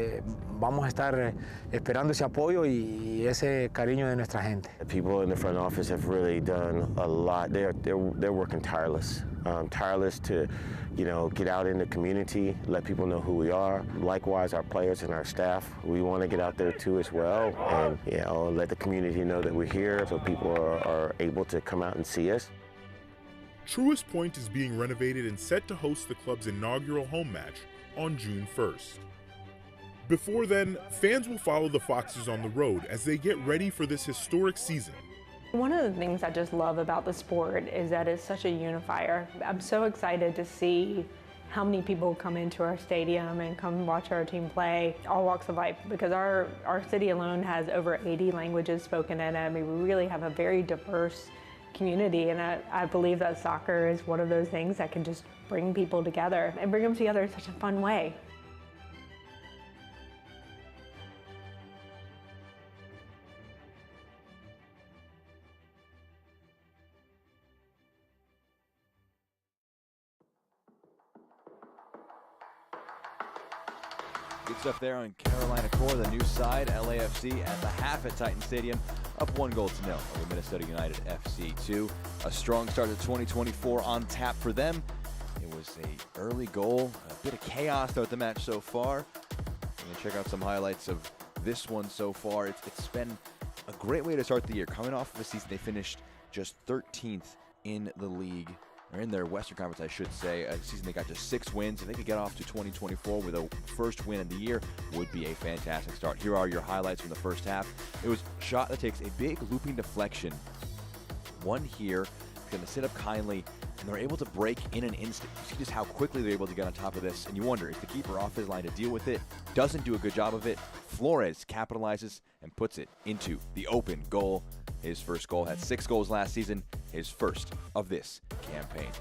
vamos a estar esperando ese apoyo y ese cariño de nuestra gente. The people in the front office have really done a lot. They're working tireless. Tireless to, get out in the community, let people know who we are. Likewise, our players and our staff, we want to get out there too as well, and let the community know that we're here, so people are able to come out and see us. Truist Point is being renovated and set to host the club's inaugural home match on June 1st. Before then, fans will follow the Foxes on the road as they get ready for this historic season. One of the things I just love about the sport is that it's such a unifier. I'm so excited to see how many people come into our stadium and come watch our team play, all walks of life, because our city alone has over 80 languages spoken in it. I mean, we really have a very diverse community, and I believe that soccer is one of those things that can just bring people together and bring them together in such a fun way. Good stuff there on Carolina Core, the new side, LAFC at the half at Titan Stadium, up 1-0 over Minnesota United FC2. A strong start to 2024 on tap for them. It was an early goal, a bit of chaos throughout the match so far. We're gonna check out some highlights of this one so far. It's been a great way to start the year. Coming off of a season, they finished just 13th in the league, or in their Western Conference, I should say. A season they got just 6 wins. If they could get off to 2024 with a first win of the year, would be a fantastic start. Here are your highlights from the first half. It was a shot that takes a big looping deflection. One here, going to sit up kindly, and they're able to break in an instant. You see just how quickly they're able to get on top of this, and you wonder, is the keeper off his line to deal with it? Doesn't do a good job of it. Flores capitalizes and puts it into the open goal. His first goal, had 6 goals last season, his first of this campaign.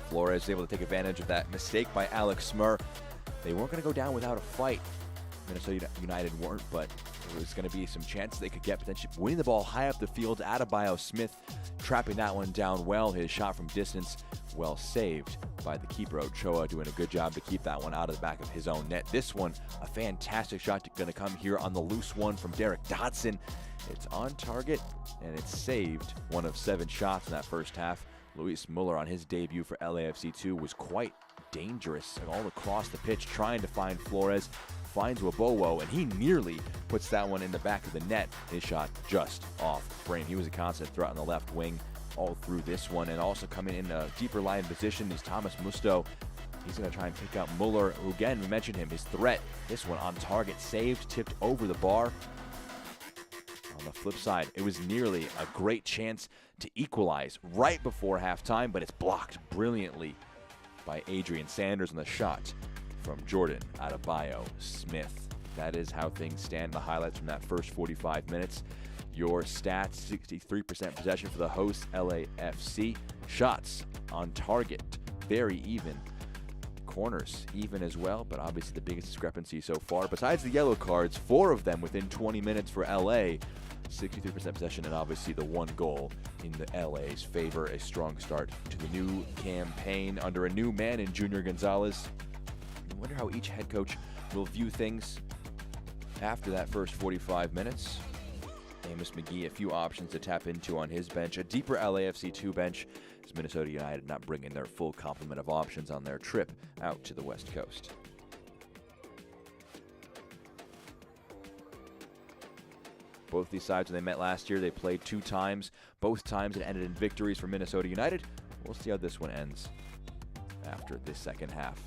Flores is able to take advantage of that mistake by Alex Smur. They weren't going to go down without a fight. Minnesota United weren't, but there was going to be some chance they could get potentially winning the ball high up the field. Adebayo Smith trapping that one down well. His shot from distance well saved by the keeper. Ochoa doing a good job to keep that one out of the back of his own net. This one, a fantastic shot going to come here on the loose one from Derek Dodson. It's on target, and it's saved. One of 7 shots in that first half. Luis Muller on his debut for LAFC2 was quite dangerous all across the pitch trying to find Flores. Finds Wabowo, and he nearly puts that one in the back of the net. His shot just off frame. He was a constant threat on the left wing all through this one, and also coming in a deeper line position is Thomas Musto. He's going to try and pick up Muller, who again, we mentioned him, his threat. This one on target, saved, tipped over the bar. On the flip side, it was nearly a great chance to equalize right before halftime, but it's blocked brilliantly by Adrian Sanders on the shot from Jordan Adebayo Smith. That is how things stand. The highlights from that first 45 minutes. Your stats: 63% possession for the host LAFC. Shots on target, very even. Corners, even as well, but obviously the biggest discrepancy so far. Besides the yellow cards, 4 of them within 20 minutes for LA. 63% possession, and obviously the 1 goal in the LA's favor. A strong start to the new campaign under a new man in Junior Gonzalez. I wonder how each head coach will view things after that first 45 minutes. Amos McGee, a few options to tap into on his bench. A deeper LAFC2 bench as Minnesota United not bringing their full complement of options on their trip out to the West Coast. Both these sides, when they met last year, they played 2 times. Both times it ended in victories for Minnesota United. We'll see how this one ends after this second half.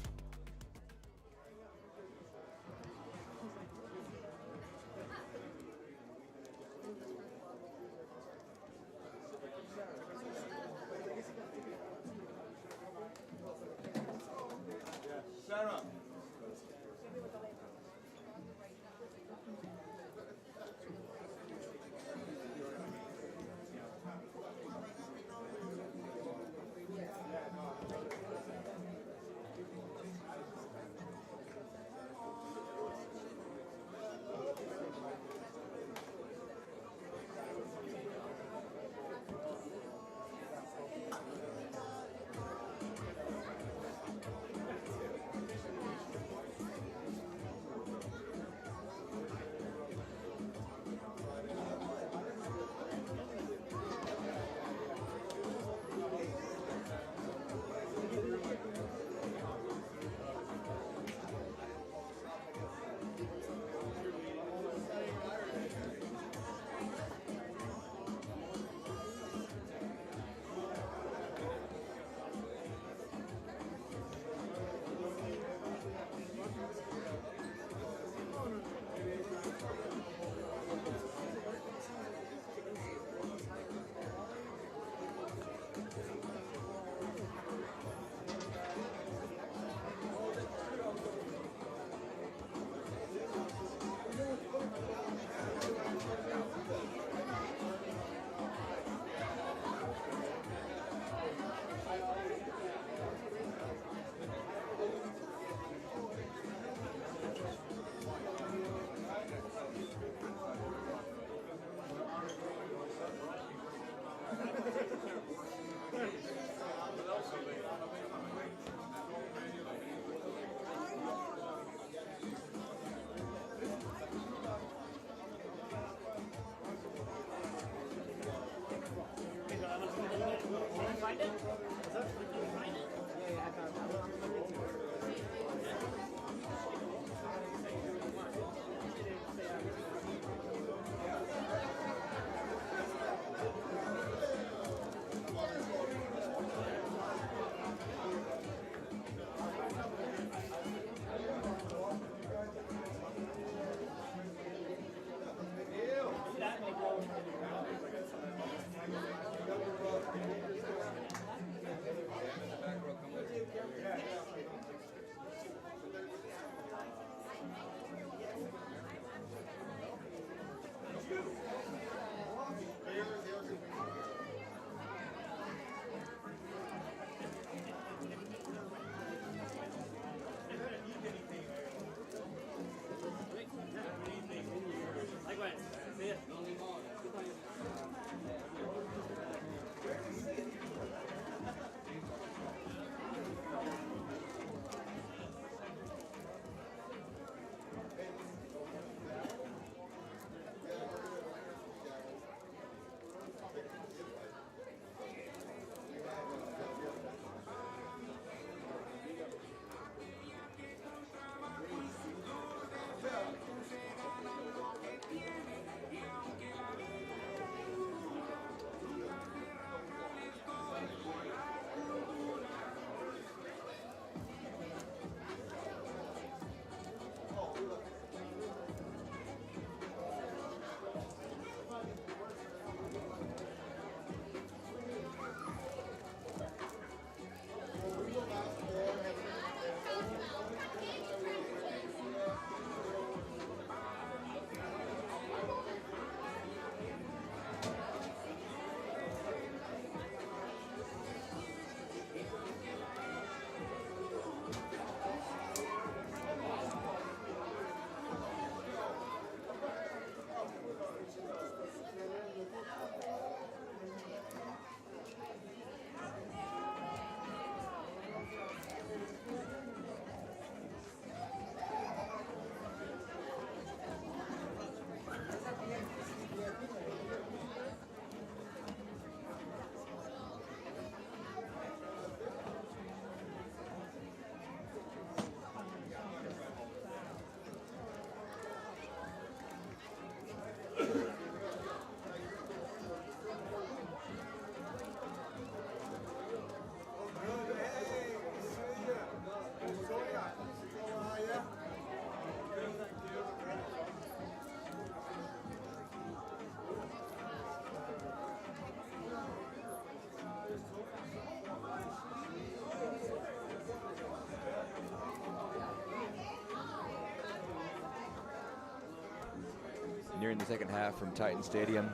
here in the second half from Titan Stadium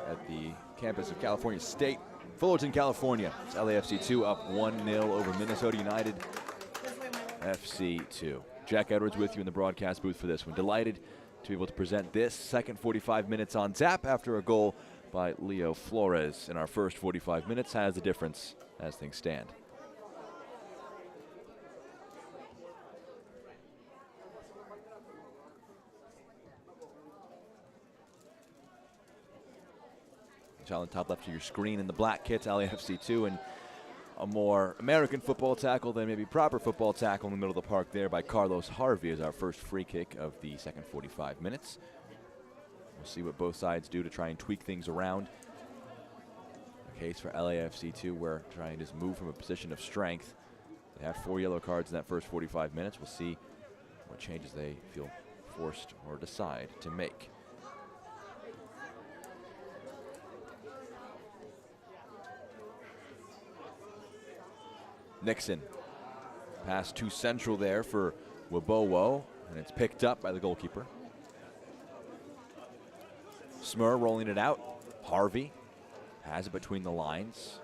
at the campus of California State, Fullerton, California. It's LAFC2 up 1-0 over Minnesota United FC2. Jack Edwards with you in the broadcast booth for this one. Delighted to be able to present this second 45 minutes on tap after a goal by Leo Flores in our first 45 minutes has the difference as things stand. On the top left of your screen in the black kits, LAFC2, and a more American football tackle than maybe proper football tackle in the middle of the park there by Carlos Harvey as our first free kick of the second 45 minutes. We'll see what both sides do to try and tweak things around. A case for LAFC2 where trying to just move from a position of strength. They had 4 yellow cards in that first 45 minutes. We'll see what changes they feel forced or decide to make. Nixon, pass to central there for Wabowo, and it's picked up by the goalkeeper. Smur rolling it out. Harvey has it between the lines.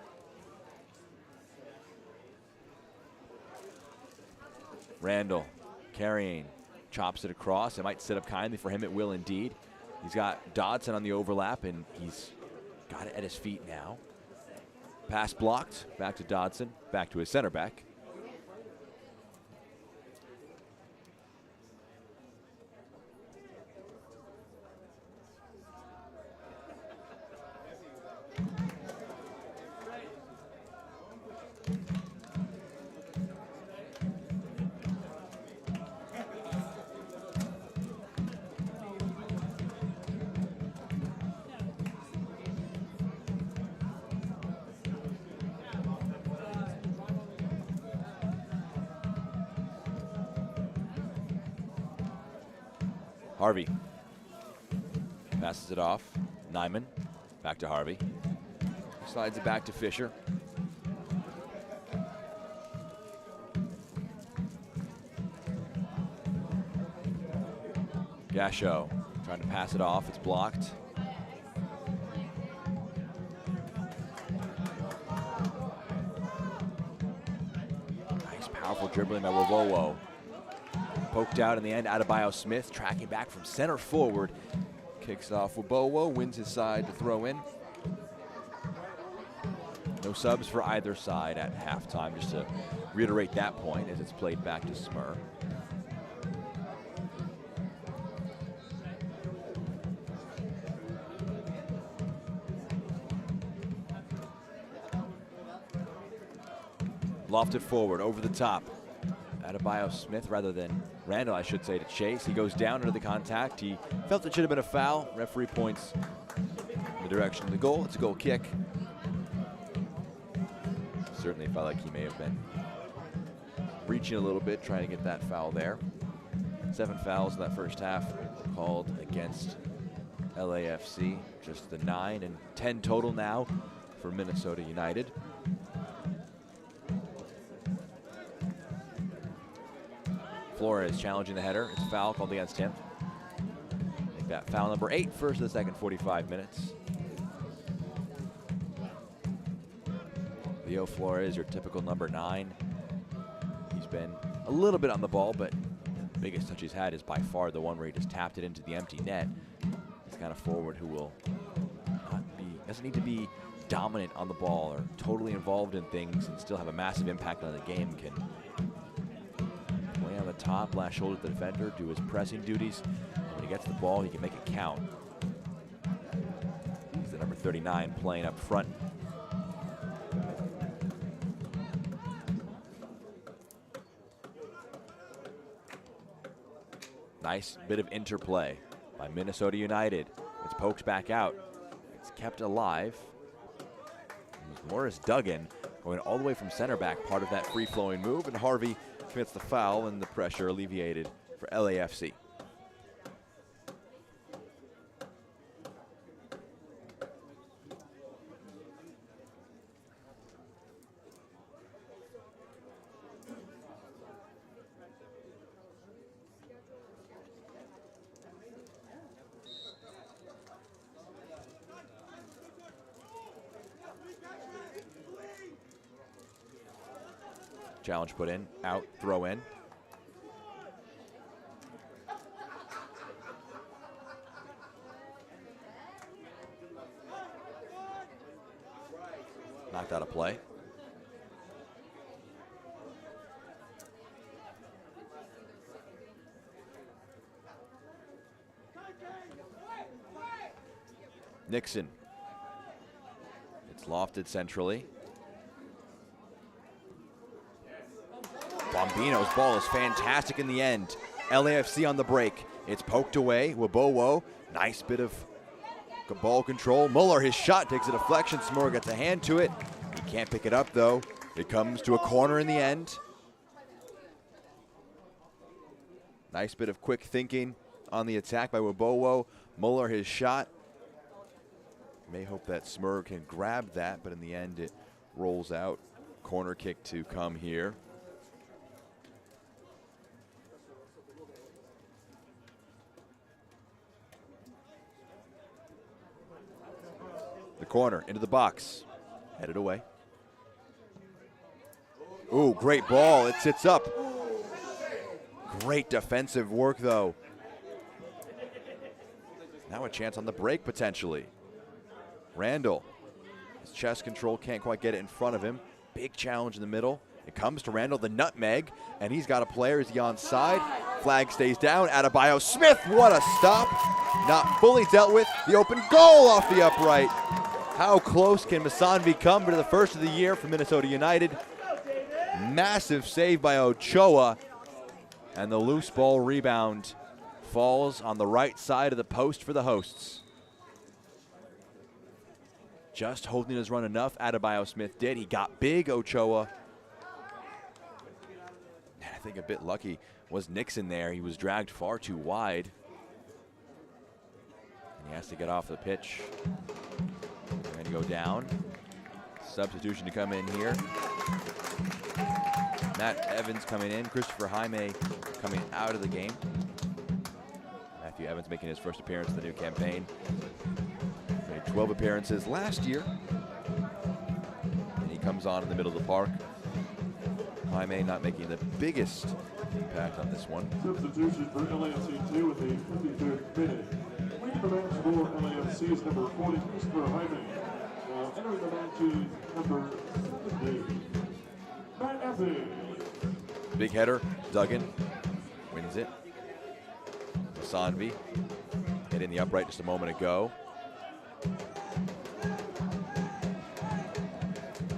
Randall carrying, chops it across. It might set up kindly for him. It will indeed. He's got Dodson on the overlap, and he's got it at his feet now. Pass blocked, back to Dodson, back to his center back. Harvey passes it off. Nyman back to Harvey. Slides it back to Fisher. Gasho trying to pass it off. It's blocked. Nice, powerful dribbling by Wawowo. Poked out in the end. Adebayo Smith tracking back from center forward. Kicks off Wabowo, wins his side to throw in. No subs for either side at halftime, just to reiterate that point as it's played back to Smur. Lofted forward, over the top. Adebayo Smith, rather than Randall, I should say, to chase. He goes down under the contact. He felt it should have been a foul. Referee points in the direction of the goal. It's a goal kick. Certainly felt like he may have been reaching a little bit, trying to get that foul there. 7 fouls in that first half called against LAFC. Just the 9 and 10 total now for Minnesota United. Flores challenging the header. It's a foul called against him. I think that foul number 8 first of the second 45 minutes. Leo Flores, your typical number 9. He's been a little bit on the ball, but the biggest touch he's had is by far the one where he just tapped it into the empty net. He's kind of forward who will not be, doesn't need to be dominant on the ball or totally involved in things and still have a massive impact on the game. Can play on the top, last shoulder to the defender, do his pressing duties. When he gets the ball, he can make it count. He's the number 39 playing up front. Nice bit of interplay by Minnesota United. It's poked back out. It's kept alive. Morris Duggan going all the way from center back, part of that free-flowing move, and Harvey commits the foul and the pressure alleviated for LAFC. Challenge put in, out, throw in. Knocked out of play. Nixon. It's lofted centrally. Bombino's ball is fantastic in the end. LAFC on the break. It's poked away. Wabowo, nice bit of ball control. Muller, his shot takes a deflection. Smurr gets a hand to it. He can't pick it up though. It comes to a corner in the end. Nice bit of quick thinking on the attack by Wabowo. Muller, his shot. May hope that Smurr can grab that, but in the end it rolls out. Corner kick to come here. The corner into the box, headed away. Ooh, great ball, it sits up. Great defensive work though. Now a chance on the break potentially. Randall, his chest control, can't quite get it in front of him. Big challenge in the middle. It comes to Randall, the nutmeg, and he's got a player. Is he onside? Flag stays down. Adebayo Smith, what a stop. Not fully dealt with. The open goal off the upright. How close can Masanvi come to the first of the year for Minnesota United? Massive save by Ochoa, and the loose ball rebound falls on the right side of the post for the hosts. Just holding his run enough, Adebayo Smith did. He got big, Ochoa. And I think a bit lucky was Nixon there. He was dragged far too wide. And he has to get off the pitch. They're going to go down. Substitution to come in here. Matt Evans coming in. Christopher Jaime coming out of the game. Matthew Evans making his first appearance in the new campaign. Made 12 appearances last year. And he comes on in the middle of the park. Jaime not making the biggest impact on this one. Substitution for LAFC2 in the 53rd minute. Winning the match for LAFC is number 40, Christopher Jaime. Now entering the match is number 70, Matt Evans. Big header, Duggan wins it. Sanvi hit in the upright just a moment ago.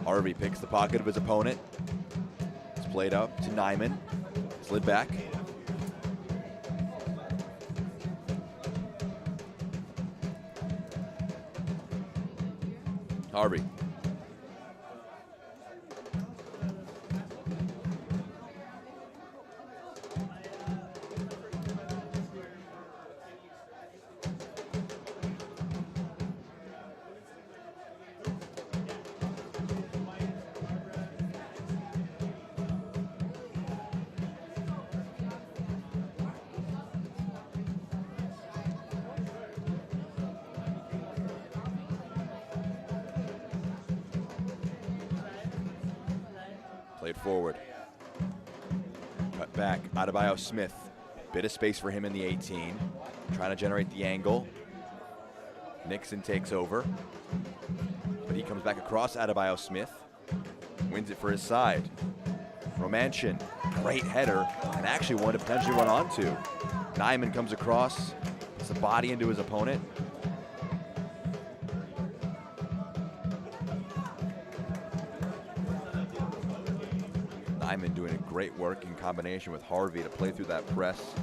Harvey picks the pocket of his opponent. It's played up to Nyman. Slid back. Harvey. Played forward. Cut back. Adebayo Smith. Bit of space for him in the 18. Trying to generate the angle. Nixon takes over. But he comes back across. Adebayo Smith wins it for his side. Romanchin. Great header. And actually one to potentially run onto. Nyman comes across. Puts the body into his opponent. Nyman doing a great work in combination with Harvey to play through that press.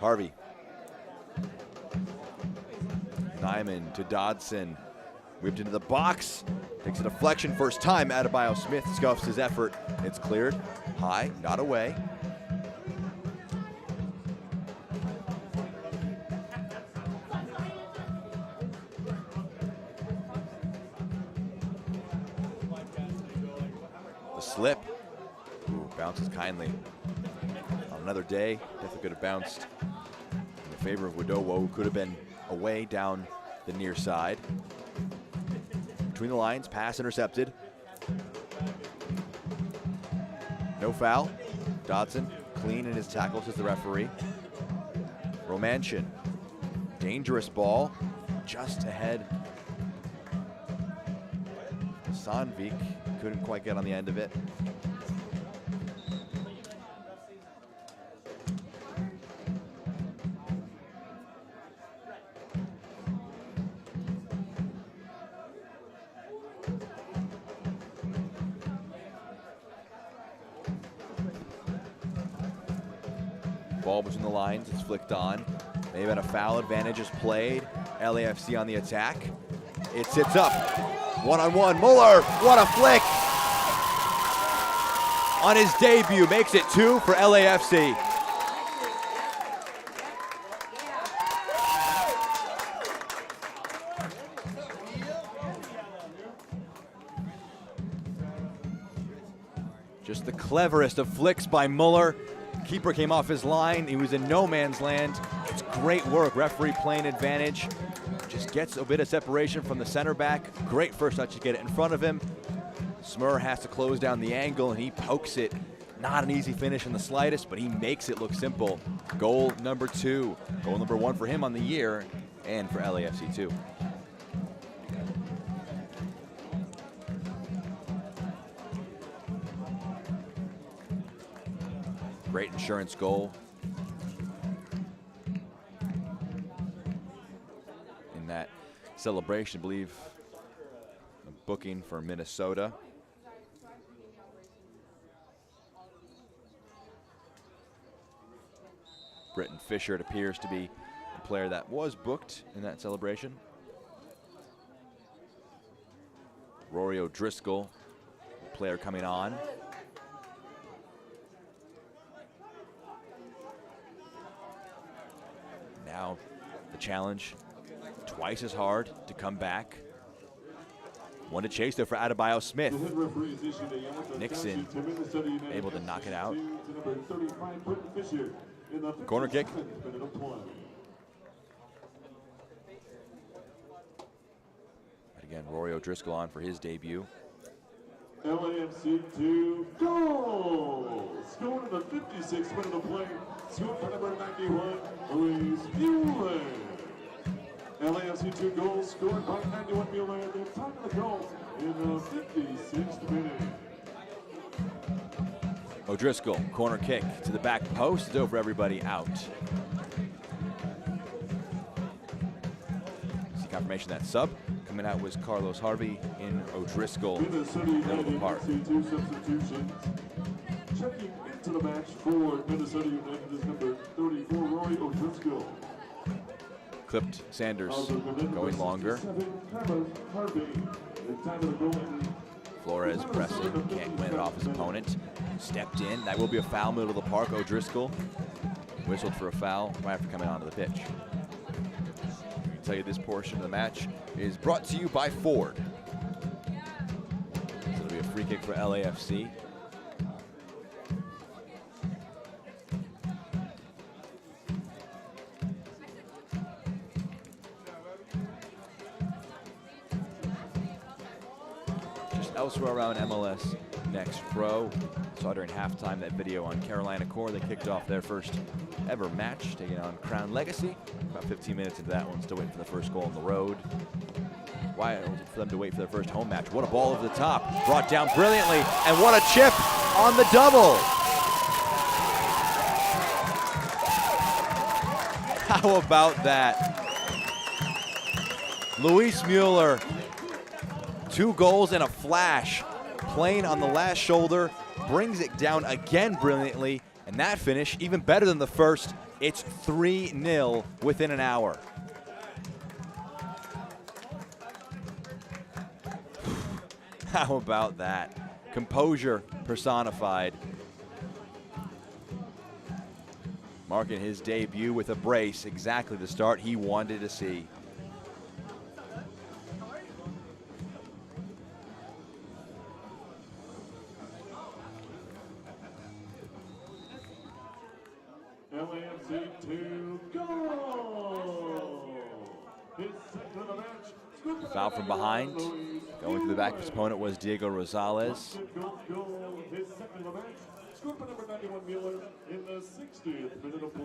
Harvey. Nyman to Dodson. Whipped into the box. Takes a deflection first time. Adebayo Smith scuffs his effort. It's cleared. High, not away. Slip. Ooh, bounces kindly. On another day, definitely could have bounced in favor of Wadowo, who could have been away down the near side. between the lines, pass intercepted. No foul. Dodson clean in his tackle, says the referee. Romanchin, dangerous ball, just ahead. Sandvik couldn't quite get on the end of it. Ball between the lines, it's flicked on. Maybe a foul advantage is played. LAFC on the attack. It sits up. One-on-one, Muller, what a flick! On his debut, makes it 2 for LAFC. Just the cleverest of flicks by Muller. Keeper came off his line. He was in no man's land. It's great work. Referee playing advantage. Just gets a bit of separation from the center back. Great first touch to get it in front of him. Smur has to close down the angle and he pokes it. Not an easy finish in the slightest, but he makes it look simple. Goal number 2. Goal number 1 for him on the year and for LAFC too. Great insurance goal. In that celebration, I believe, a booking for Minnesota. Britton Fisher, it appears to be the player that was booked in that celebration. Rory O'Driscoll, the player coming on. Now the challenge, twice as hard to come back. One to chase though for Adebayo Smith. Nixon able to knock it out. Corner kick. And again, Rory O'Driscoll on for his debut. LAFC2 goal! Scored in the 56th minute of play. Scored for number 91, Luis Mueller. LAFC2 goal scored by 91 Mueller at the time of the goal in the 56th minute. O'Driscoll, corner kick to the back post. It's over everybody out. See confirmation that sub coming out was Carlos Harvey in O'Driscoll, middle of the park. Substitutions. Checking into the match for Minnesota United is number 34, Rory O'Driscoll. Clipped Sanders going longer. Flores pressing, can't win it off his opponent. Stepped in, that will be a foul, middle of the park. O'Driscoll whistled for a foul right after coming onto the pitch. I can tell you this portion of the match is brought to you by Ford. So it'll be a free kick for LAFC. Elsewhere around MLS Next Pro. Saw during halftime that video on Carolina Core. They kicked off their first ever match, taking on Crown Legacy. About 15 minutes into that one, still waiting for the first goal on the road. Why for them to wait for their first home match? What a ball over the top, brought down brilliantly, and what a chip on the double. How about that? Luis Mueller. 2 goals and a flash, playing on the last shoulder, brings it down again brilliantly, and that finish, even better than the first, it's 3-0 within an hour. How about that? Composure personified. Marking his debut with a brace, exactly the start he wanted to see. LAFC2 goal! His second of the match Foul from behind. Going through the back of his opponent was Diego Rosales. His second of the match. Scored by number 91 Mueller in the 60th minute of play.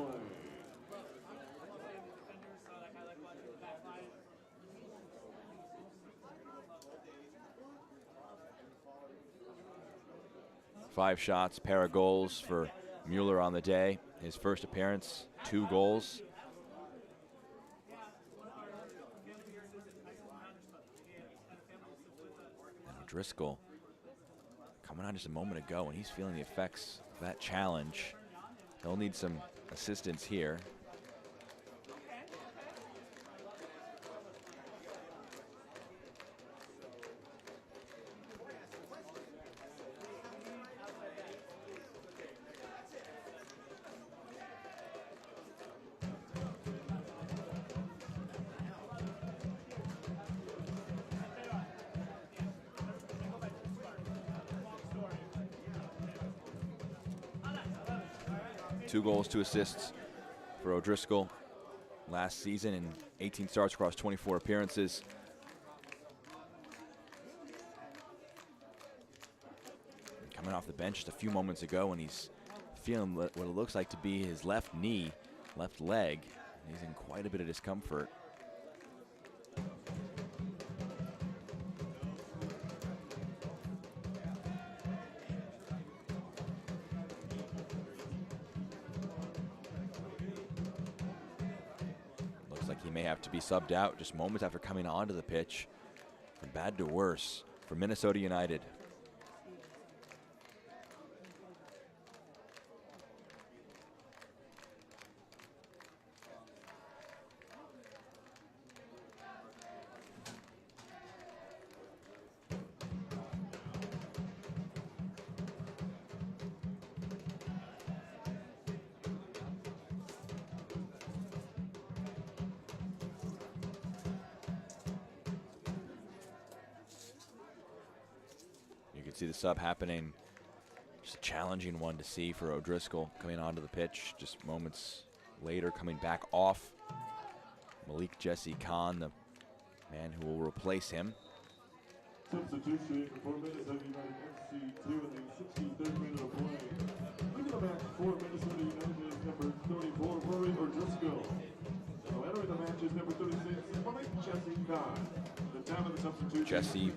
Five shots, pair of goals for Mueller on the day. His first appearance, 2 goals. And O'Driscoll coming on just a moment ago, and he's feeling the effects of that challenge. He'll need some assistance here. Two goals, 2 assists for O'Driscoll last season in 18 starts across 24 appearances. Coming off the bench just a few moments ago, and he's feeling what it looks like to be his left knee, left leg. He's in quite a bit of discomfort. Like he may have to be subbed out just moments after coming onto the pitch. From bad to worse for Minnesota United. See the sub happening. Just a challenging one to see for O'Driscoll coming onto the pitch just moments later, coming back off. Malik Jesse Khan, the man who will replace him. Substitution for Minnesota United FC2 in the 63rd minute of play. Leaving the match for Minnesota United is number 34, Rory O'Driscoll. So entering the match is number 36, Malik Jesse Khan. The time of the substitution. Jesse,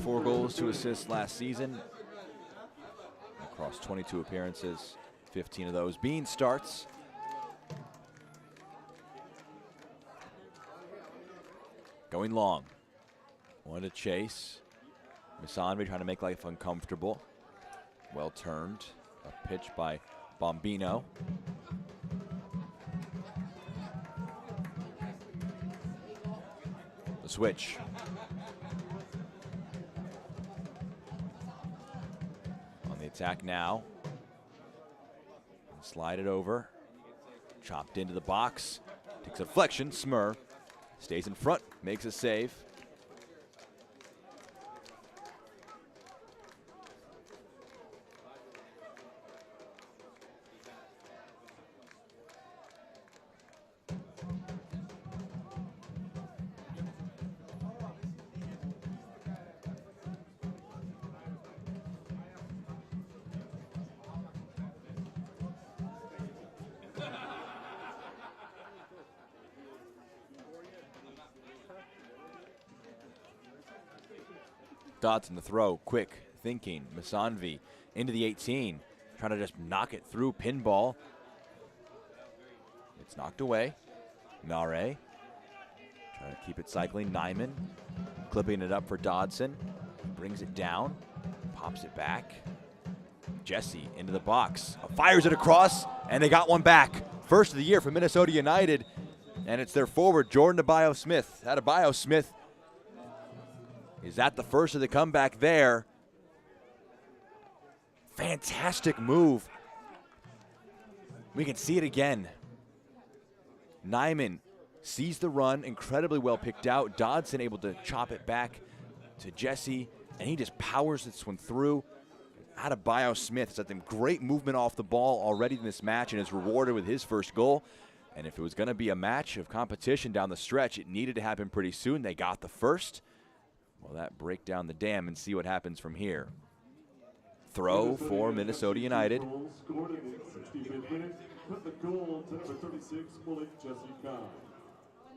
4 goals, 2 assists last season. Across 22 appearances, 15 of those being starts. Going long. Wanted to chase. Misanvi trying to make life uncomfortable. Well turned. A pitch by Bombino. The switch. On the attack now. Slide it over. Chopped into the box. Takes a deflection. Smur stays in front. Makes a save. Dodson the throw, quick thinking. Misanvi into the 18, trying to just knock it through. Pinball. It's knocked away. Nare trying to keep it cycling. Nyman clipping it up for Dodson. Brings it down, pops it back. Jesse into the box, fires it across, and they got one back. First of the year for Minnesota United, and it's their forward, Jordan Abayo-Smith. Abayo-Smith is that the first of the comeback there. Fantastic move. We can see it again. Nyman sees the run, incredibly well picked out. Dodson able to chop it back to Jesse, and he just powers this one through. Adebayo Smith has had some great movement off the ball already in this match and is rewarded with his first goal. And if it was going to be a match of competition down the stretch, it needed to happen pretty soon. They got the first. Well, that break down the dam and see what happens from here. Throw for Minnesota United. Scored in the 65th minute. Put the goal to number 36, Malik Jesse Khan.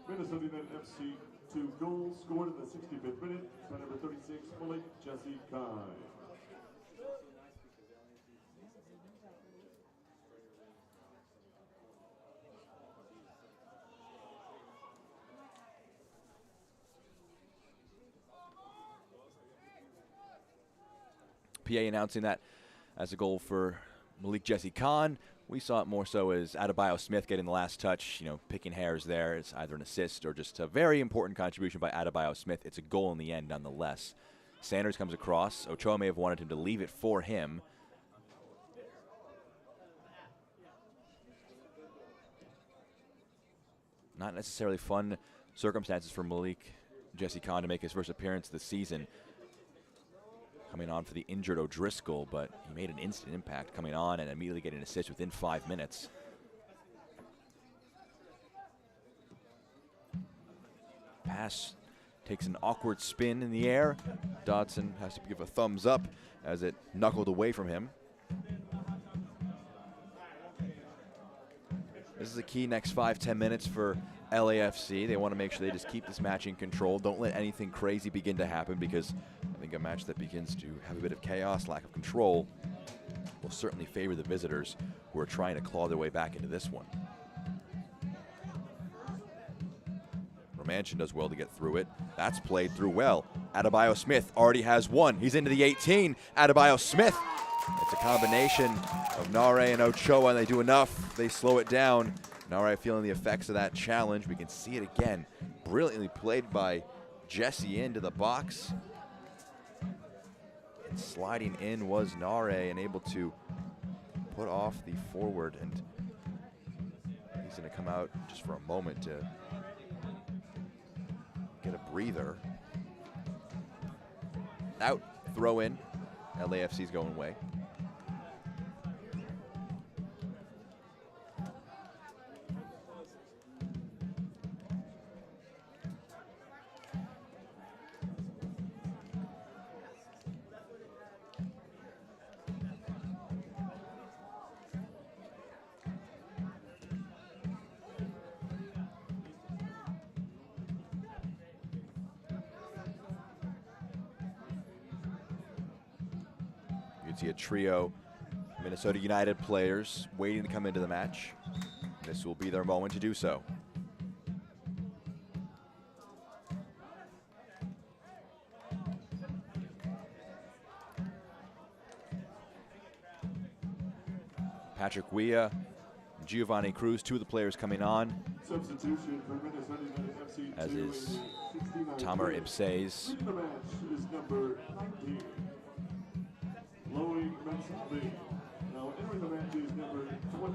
Minnesota United FC 2 goals scored in the 65th minute by number 36, Malik Jesse Khan. PA announcing that as a goal for Malik Jesse Khan. We saw it more so as Adebayo Smith getting the last touch, picking hairs there. It's either an assist or just a very important contribution by Adebayo Smith. It's a goal in the end nonetheless. Sanders comes across. Ochoa may have wanted him to leave it for him. Not necessarily fun circumstances for Malik Jesse Khan to make his first appearance this season. Coming on for the injured O'Driscoll, but he made an instant impact coming on and immediately getting an assist within 5 minutes. Pass takes an awkward spin in the air. Dodson has to give a thumbs up as it knuckled away from him. This is a key next 5-10 minutes for LAFC. They want to make sure they just keep this match in control. Don't let anything crazy begin to happen, because I think a match that begins to have a bit of chaos, lack of control, will certainly favor the visitors who are trying to claw their way back into this one. Romanchin does well to get through it. That's played through well. Adebayo Smith already has one. He's into the 18. Adebayo Smith. It's a combination of Nare and Ochoa, and they do enough. They slow it down. Nare feeling the effects of that challenge. We can see it again. Brilliantly played by Jesse into the box. And sliding in was Nare, and able to put off the forward. And he's going to come out just for a moment to get a breather. Out, throw in. LAFC's going away. See a trio Minnesota United players waiting to come into the match. This will be their moment to do so. Patrick Weah, Giovanni Cruz, two of the players coming on. Substitution for Minnesota United FC, as is Tamer Ibsez. The match is number 19. Now entering the match is number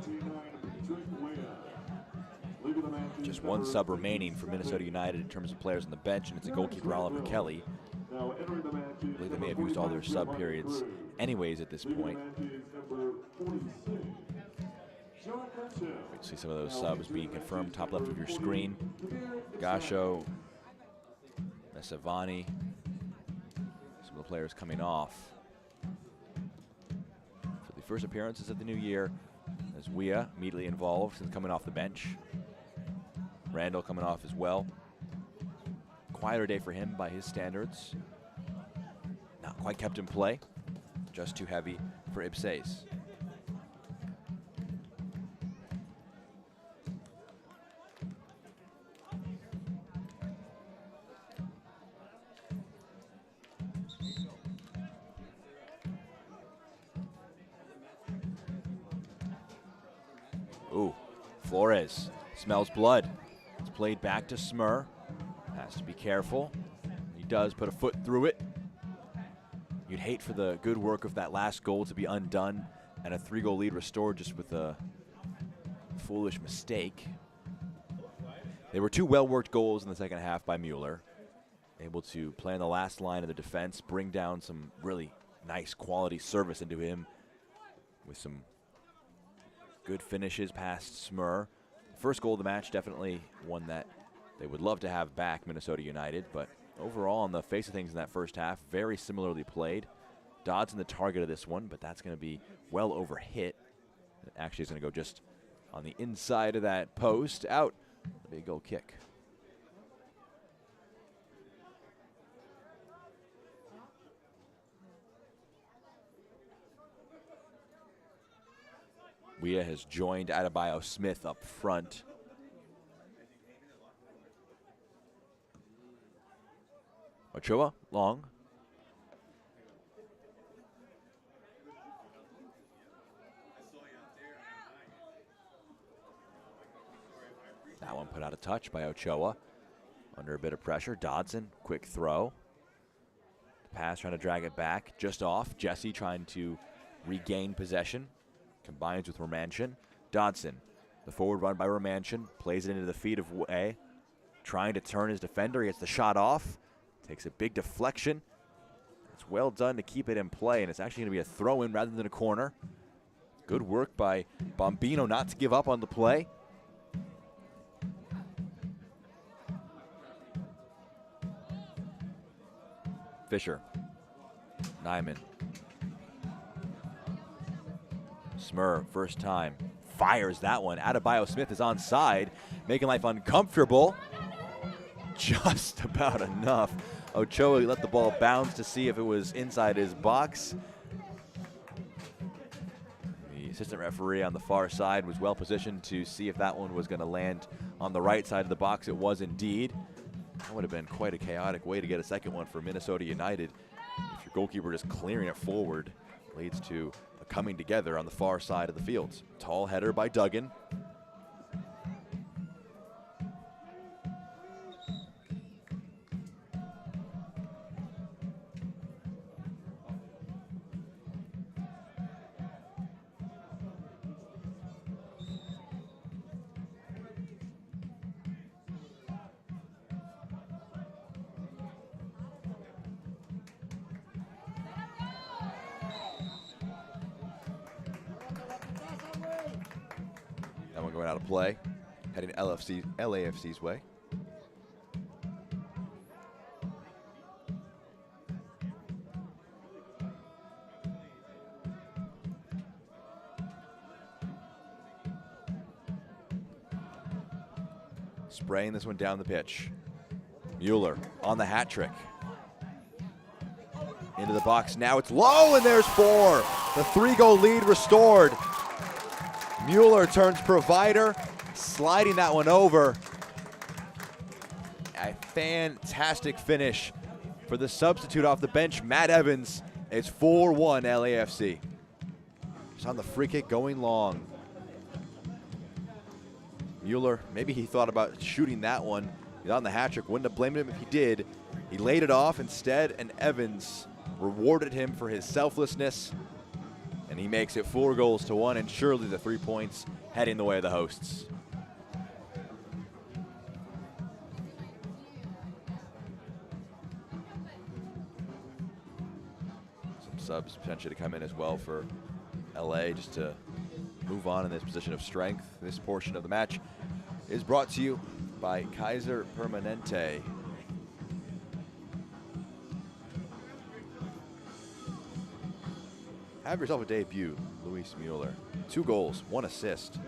29, Patrick Weah. Just one sub remaining for Minnesota United in terms of players on the bench, and it's a goalkeeper, Oliver Kelly. Now entering the match is I believe they may have used all their sub periods anyways at this point. See some of those subs being confirmed, top left of your screen. Gasho, Mesavani, some of the players coming off. First appearances of the new year, as Weah immediately involved since coming off the bench. Randall coming off as well. Quieter day for him by his standards. Not quite kept in play. Just too heavy for Ibsez. Ooh, Flores smells blood. It's played back to Smur. Has to be careful. He does put a foot through it. You'd hate for the good work of that last goal to be undone and a 3-goal lead restored just with a foolish mistake. They were two well-worked goals in the second half by Mueller. Able to play on the last line of the defense, bring down some really nice quality service into him with some good finishes past Smur. First goal of the match, definitely one that they would love to have back, Minnesota United, but overall, on the face of things in that first half, very similarly played. Dodson the target of this one, but that's going to be well over hit. It actually is going to go just on the inside of that post, out. The big goal kick. Weah has joined Adebayo Smith up front. Ochoa, long. That one put out of touch by Ochoa. Under a bit of pressure. Dodson, quick throw. The pass trying to drag it back, just off. Jesse trying to regain possession. Combines with Romanchin. Dodson, the forward run by Romanchin, plays it into the feet of Way. Trying to turn his defender, he gets the shot off. Takes a big deflection. It's well done to keep it in play, and it's actually going to be a throw-in rather than a corner. Good work by Bombino not to give up on the play. Fisher. Nyman. Smurr, first time, fires that one. Adebayo Smith is onside, making life uncomfortable. Just about enough. Ochoa let the ball bounce to see if it was inside his box. The assistant referee on the far side was well positioned to see if that one was going to land on the right side of the box. It was indeed. That would have been quite a chaotic way to get a second one for Minnesota United. If your goalkeeper just clearing it forward leads to a coming together on the far side of the field. Tall header by Duggan. That one going out of play, heading LAFC's way. Spraying this one down the pitch. Mueller on the hat trick. Into the box, now it's low, and there's 4. The 3-goal lead restored. Mueller turns provider, sliding that one over. A fantastic finish for the substitute off the bench, Matt Evans. It's 4-1 LAFC. Just on the free kick going long. Mueller, maybe he thought about shooting that one. He's on the hat trick, wouldn't have blamed him if he did. He laid it off instead, and Evans rewarded him for his selflessness. And he makes it 4-1, and surely the 3 points heading the way of the hosts. Some subs potentially to come in as well for LA just to move on in this position of strength. This portion of the match is brought to you by Kaiser Permanente. Have yourself a debut, Luis Mueller. 2 goals, 1 assist.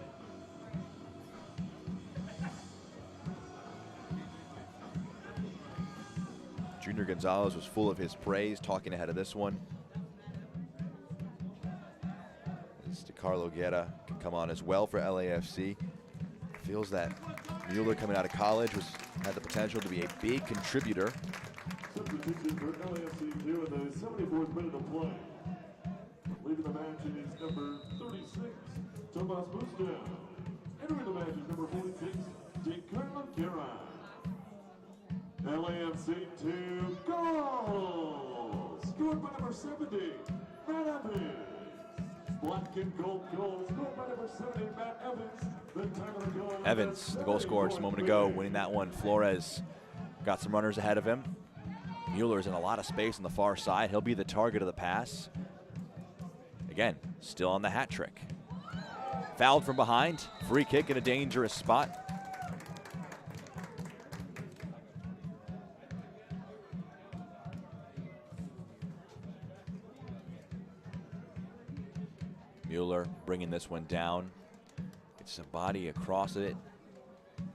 Junior Gonzalez was full of his praise, talking ahead of this one. DeCarlo Guerra can come on as well for LAFC. Feels that Mueller coming out of college had the potential to be a big contributor. Substitution for LAFC2 in the 74th minute of play. Leaving the match is number 36, Tomas Busta. Entering the match is number 46, DeCarlo Guerra. LAFC 2 goals! Scored by number 70, Matt Evans. Black and gold goal scored by number 70, Matt Evans. The time of the goal. Evans, the goal scorer just a moment ago, winning that one. Flores got some runners ahead of him. Mueller's in a lot of space on the far side. He'll be the target of the pass. Again, still on the hat trick. Fouled from behind. Free kick in a dangerous spot. Mueller bringing this one down. Gets a body across it.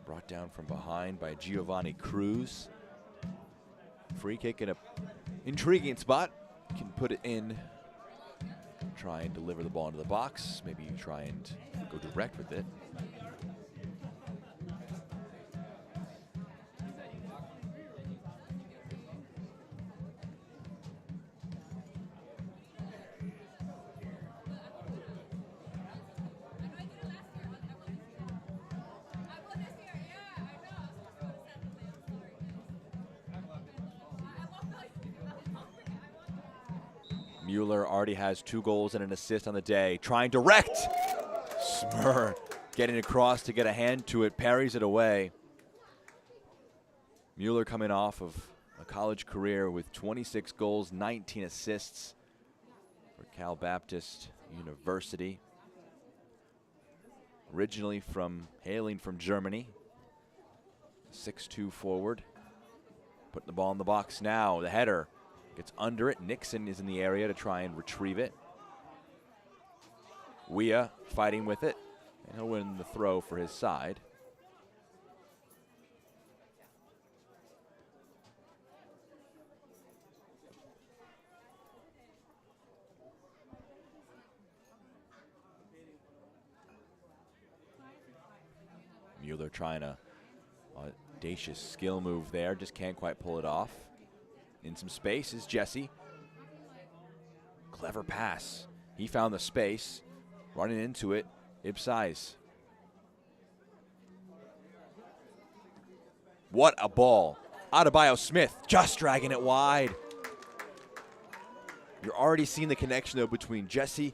Brought down from behind by Giovanni Cruz. Free kick in a intriguing spot. Can put it in. Try and deliver the ball into the box. Maybe you try and go direct with it. Mueller already has 2 goals and an assist on the day. Trying direct. Smur getting across to get a hand to it. Parries it away. Mueller coming off of a college career with 26 goals, 19 assists for Cal Baptist University. Originally hailing from Germany. 6'2" forward. Putting the ball in the box now. The header. Gets under it. Nixon is in the area to try and retrieve it. Weah fighting with it. And he'll win the throw for his side. Mueller trying a audacious skill move there. Just can't quite pull it off. In some space is Jesse. Clever pass. He found the space. Running into it, Ipsize. What a ball. Adebayo Smith just dragging it wide. You're already seeing the connection, though, between Jesse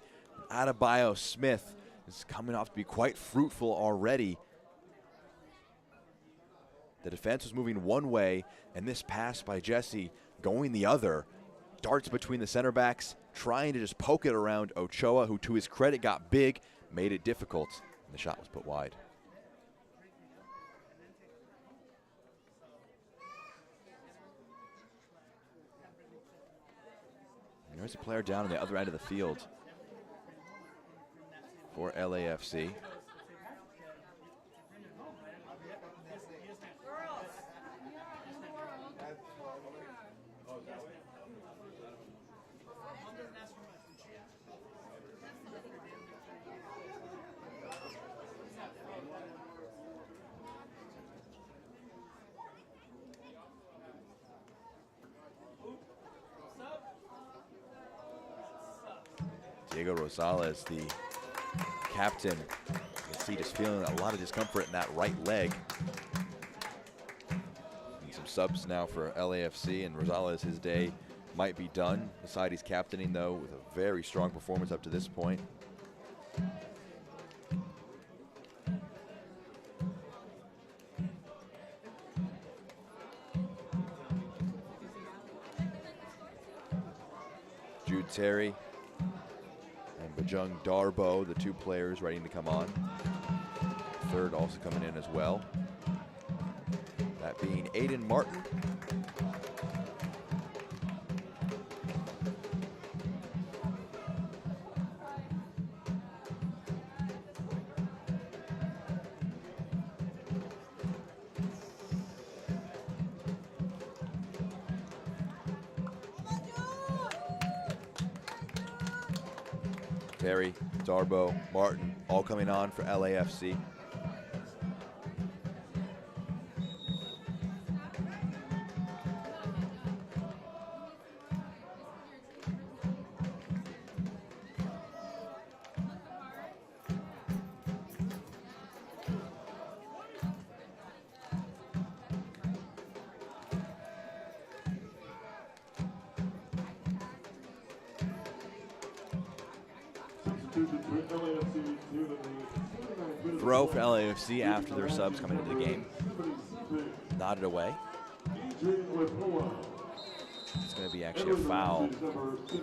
and Adebayo Smith. It's coming off to be quite fruitful already. The defense was moving one way, and this pass by Jesse going the other. Darts between the center backs, trying to just poke it around Ochoa, who to his credit got big, made it difficult, and the shot was put wide. And there's a player down on the other end of the field for LAFC. Diego Rosales, the captain, you can see just feeling a lot of discomfort in that right leg. And some subs now for LAFC, and Rosales, his day might be done. The side he's captaining, though, with a very strong performance up to this point. Jude Terry and Bajung Darbo, the 2 players ready to come on. Third also coming in as well. That being Aiden Martin. Terry, Darbo, Martin, all coming on for LAFC. Throw for LAFC after their subs coming into the game. Nodded away. It's going to be actually a foul.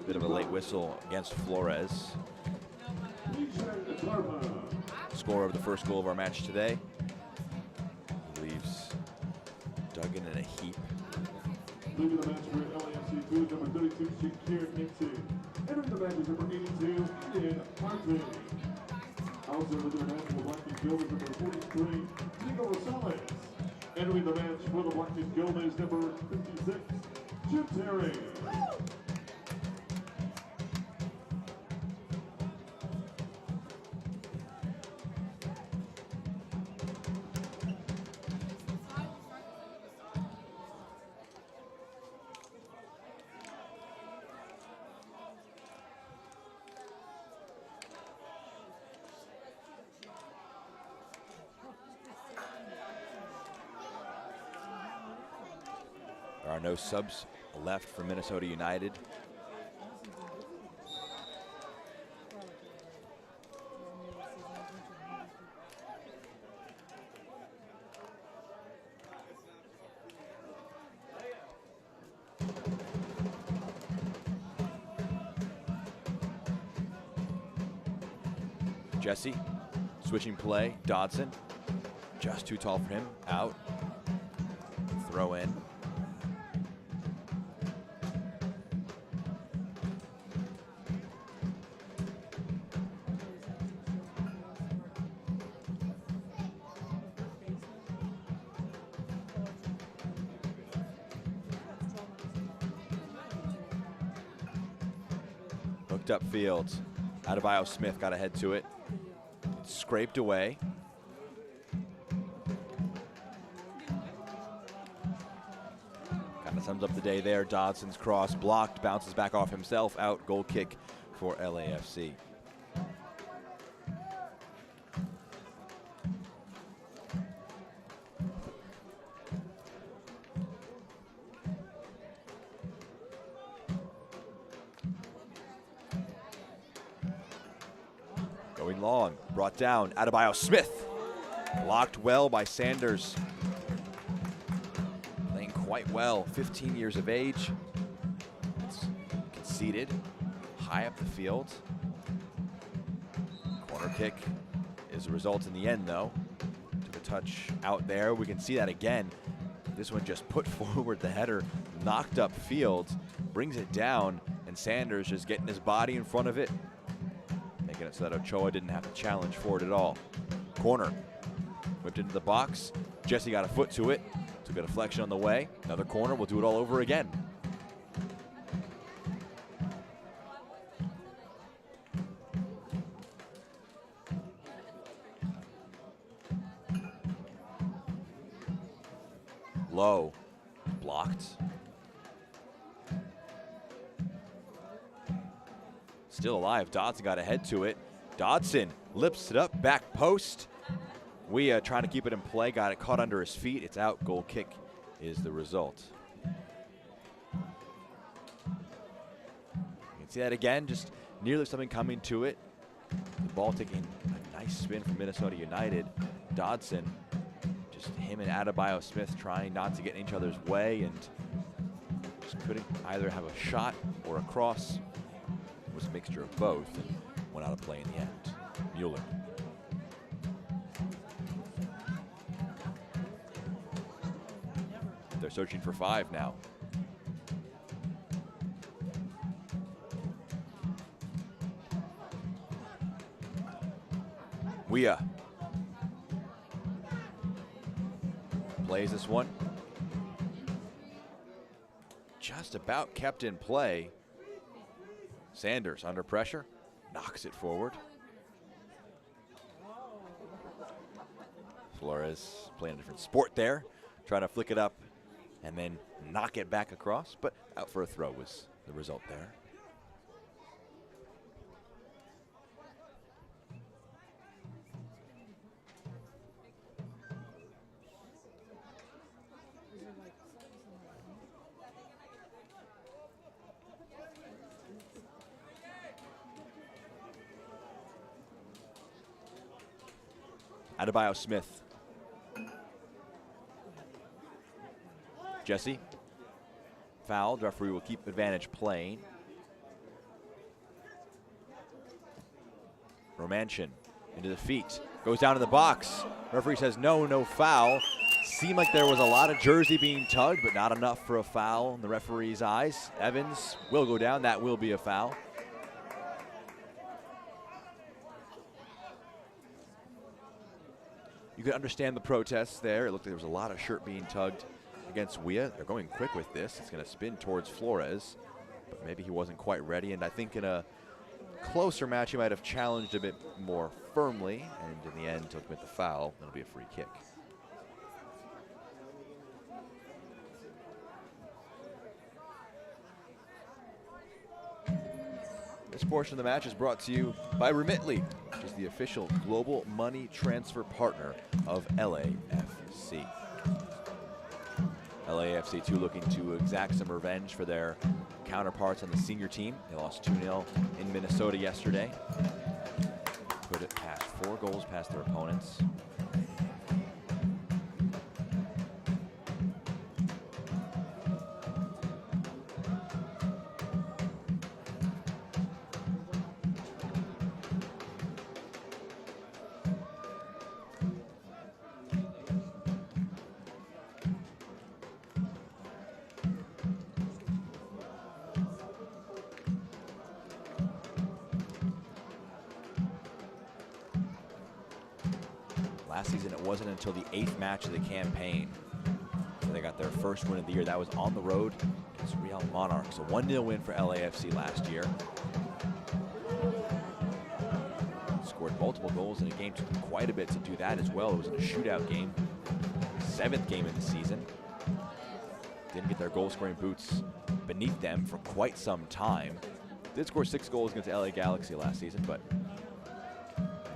Bit of a late whistle against Flores. scorer of the first goal of our match today. He leaves Duggan in a heap. Leaving the match for LAFC2 is number 32, Shakir Nixon. Entering the match is number 82, Ian Martin. Also with the match for the Blackton Guild is number 43, Nico Rosales. Entering the match for the Blackton Guild is number 56, Jim Terry. There are no subs left for Minnesota United. Jesse, switching play, Dodson, just too tall for him, out, throw in. Hooked up field. Adebayo Smith got ahead to it. It's scraped away. Kind of sums up the day there. Dodson's cross blocked, bounces back off himself, out, goal kick for LAFC. Going long, brought down, Adebayo Smith. Blocked well by Sanders. Playing quite well, 15 years of age. It's conceded, high up the field. Corner kick is the result in the end though. Took a touch out there, we can see that again. This one just put forward the header, knocked up field, brings it down, and Sanders just getting his body in front of it, making it so that Ochoa didn't have to challenge for it at all. Corner, whipped into the box. Jesse got a foot to it, took a deflection on the way. Another corner, we'll do it all over again. Low, blocked. Still alive, Dodson got ahead to it. Dodson lifts it up, back post. We trying to keep it in play, got it caught under his feet. It's out, goal kick is the result. You can see that again, just nearly something coming to it. The ball taking a nice spin from Minnesota United. Dodson, just him and Adebayo Smith trying not to get in each other's way and just couldn't either have a shot or a cross. It was a mixture of both and went out of play in the end. Mueller. They're searching for 5 now. Weah plays this one. Just about kept in play. Sanders under pressure, knocks it forward. Flores playing a different sport there, trying to flick it up and then knock it back across, but out for a throw was the result there. Adebayo Smith. Jesse. Fouled. Referee will keep advantage playing. Romanchin into the feet. Goes down in the box. Referee says no foul. Seemed like there was a lot of jersey being tugged, but not enough for a foul in the referee's eyes. Evans will go down. That will be a foul. You could understand the protests there. It looked like there was a lot of shirt being tugged against Weah. They're going quick with this. It's going to spin towards Flores, but maybe he wasn't quite ready. And I think in a closer match, he might have challenged a bit more firmly, and in the end, to commit the foul, it'll be a free kick. This portion of the match is brought to you by Remitly, which is the official global money transfer partner of LAFC. LAFC2 looking to exact some revenge for their counterparts on the senior team. They lost 2-0 in Minnesota yesterday. Put it past 4 goals past their opponents. Last season, it wasn't until the 8th match of the campaign where they got their first win of the year. That was on the road against Real Monarchs. A 1-0 win for LAFC last year. Scored multiple goals in a game. Took them quite a bit to do that as well. It was in a shootout game. 7th game in the season. Didn't get their goal-scoring boots beneath them for quite some time. Did score 6 goals against LA Galaxy last season, but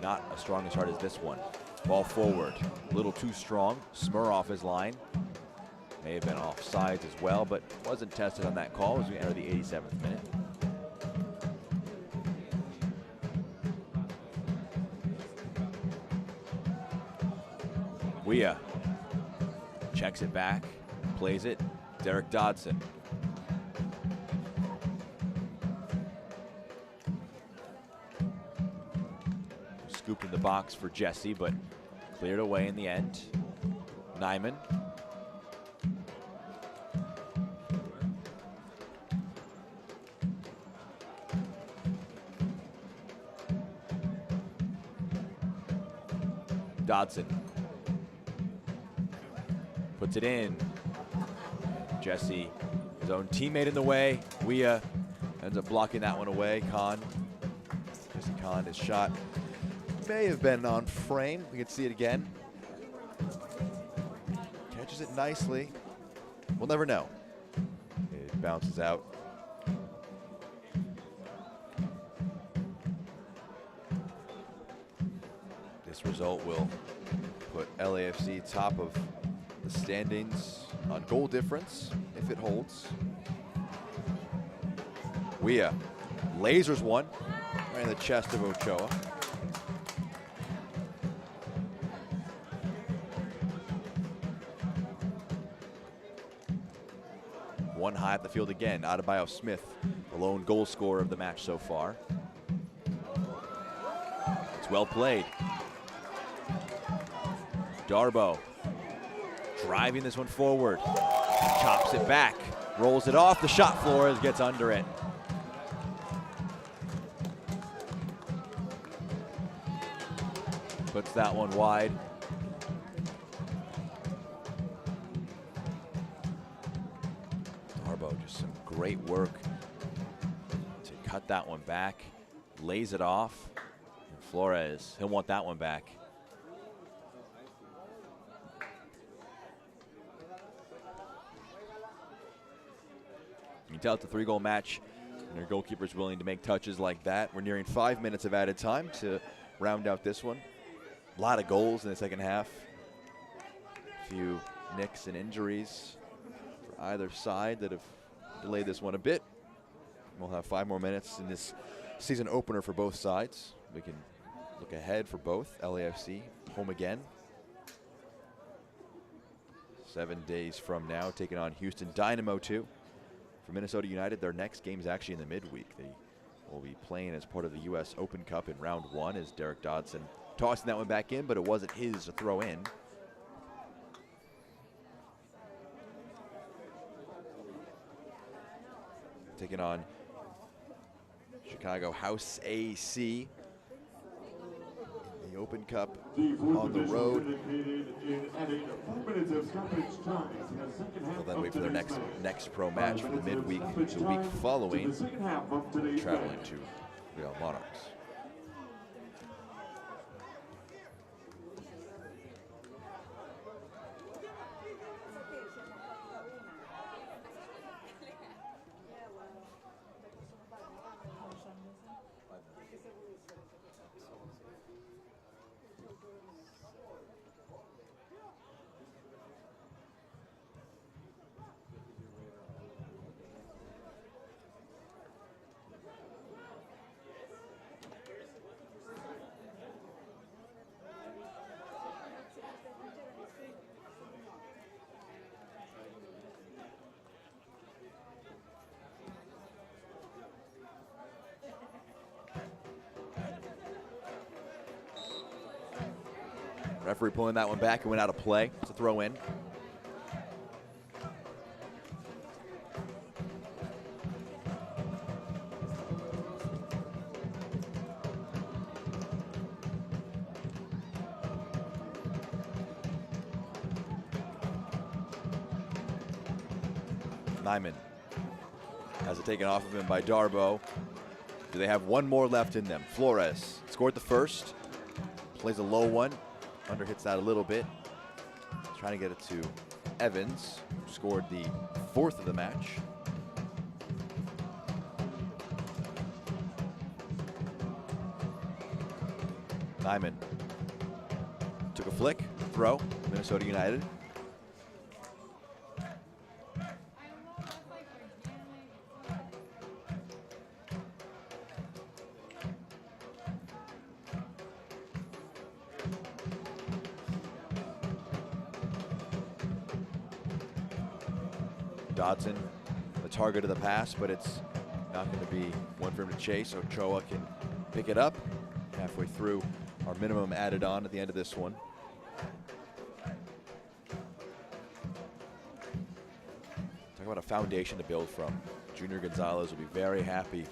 not as strong a start as this one. Ball forward, a little too strong. Smur off his line. May have been offsides as well, but wasn't tested on that call as we enter the 87th minute. Weah checks it back, plays it. Derek Dodson. Scooped in the box for Jesse, but cleared away in the end. Nyman. Dodson. Puts it in. Jesse, his own teammate in the way. Weah ends up blocking that one away. Khan. Jesse Khan, his shot may have been on frame. We can see it again. Catches it nicely. We'll never know. It bounces out. This result will put LAFC top of the standings on goal difference if it holds. Weah lasers one right in the chest of Ochoa. One high up the field again. Adebayo Smith, the lone goal scorer of the match so far. It's well played. Darboe driving this one forward. Chops it back. Rolls it off. The shot. Flores gets under it. Puts that one wide. Just some great work to cut that one back, lays it off, and Flores, he'll want that one back. You can tell it's a 3-goal match, and your goalkeeper's willing to make touches like that. We're nearing 5 minutes of added time to round out this one. A lot of goals in the second half. A few nicks and injuries for either side that have delayed this one a bit. We'll have 5 more minutes in this season opener for both sides. We can look ahead for both. LAFC home again. 7 days from now, taking on Houston Dynamo 2. For Minnesota United, their next game is actually in the midweek. They will be playing as part of the U.S. Open Cup in round 1 as Derek Dodson tossing that one back in, but it wasn't his to throw in. Taking on Chicago House AC in the Open Cup on the road. They'll then wait for their next pro match for the midweek, the week following, traveling to Real Monarchs. Referee pulling that one back and went out of play. It's a throw in. Nyman has it taken off of him by Darbo. Do they have one more left in them? Flores scored the first, plays a low one. Under hits that a little bit. Trying to get it to Evans, who scored the fourth of the match. Nyman took a flick, throw, Minnesota United. Dodson, the target of the pass, but it's not going to be one for him to chase. Ochoa can pick it up halfway through. Our minimum added on at the end of this one. Talk about a foundation to build from. Junior Gonzalez will be very happy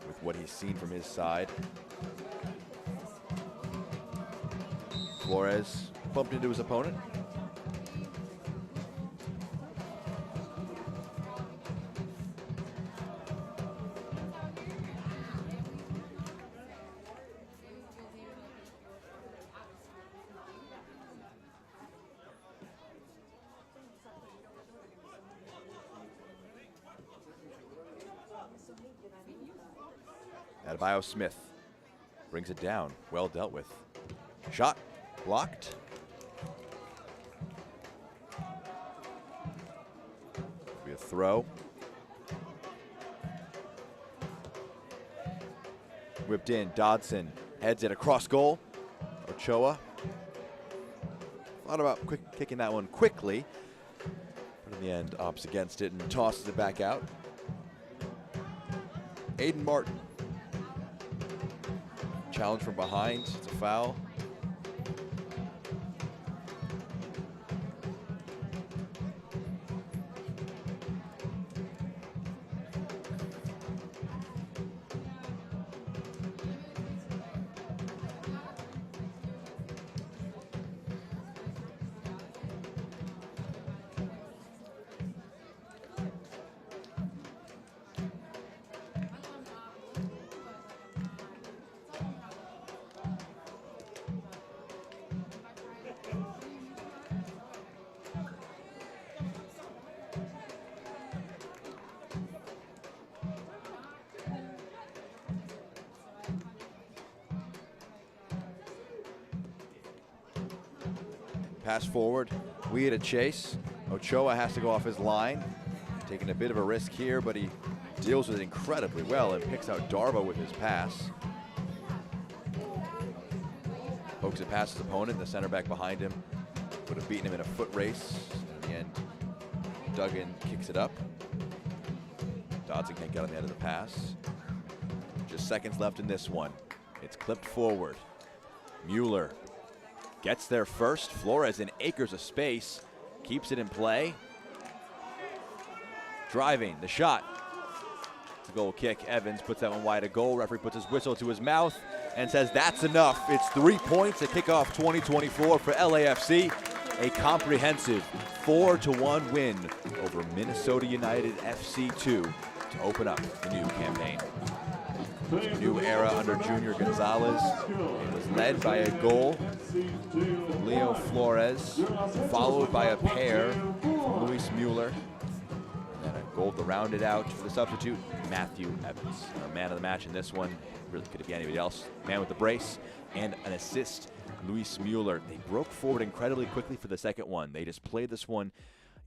with what he's seen from his side. Flores bumped into his opponent. Adebayo Smith brings it down. Well dealt with. Shot blocked. Be a throw. Whipped in. Dodson heads it across goal. Ochoa thought about kicking that one quickly, but in the end opts against it and tosses it back out. Aiden Martin. Challenge from behind. It's a foul. Pass forward, we had a chase. Ochoa has to go off his line. Taking a bit of a risk here, but he deals with it incredibly well and picks out Darbo with his pass. Pokes it past his opponent, the center back behind him would have beaten him in a foot race. In the end, Duggan kicks it up. Dodson can't get on the end of the pass. Just seconds left in this one. It's clipped forward. Mueller gets there first. Flores in acres of space, keeps it in play. Driving, the shot. It's a goal kick. Evans puts that one wide of goal. Referee puts his whistle to his mouth and says that's enough. It's 3 points at kickoff 2024 for LAFC. A comprehensive 4-1 win over Minnesota United FC2 to open up the new campaign. New era under Junior Gonzalez. It was led by a goal from Leo Flores, followed by a pair from Luis Mueller. And a goal to round it out for the substitute, Matthew Evans. Our man of the match in this one, really could be anybody else. Man with the brace and an assist, Luis Mueller. They broke forward incredibly quickly for the second one. They just played this one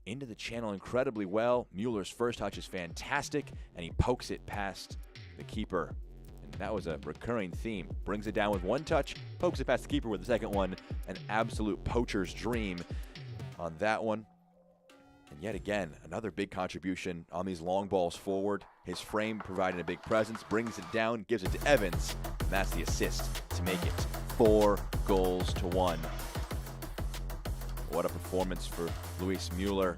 into the channel incredibly well. Mueller's first touch is fantastic, and he pokes it past the keeper. And that was a recurring theme. Brings it down with one touch, pokes it past the keeper with the second one. An absolute poacher's dream on that one. And yet again, another big contribution on these long balls forward. His frame providing a big presence, brings it down, gives it to Evans, and that's the assist to make it 4-1. What a performance for Luis Mueller,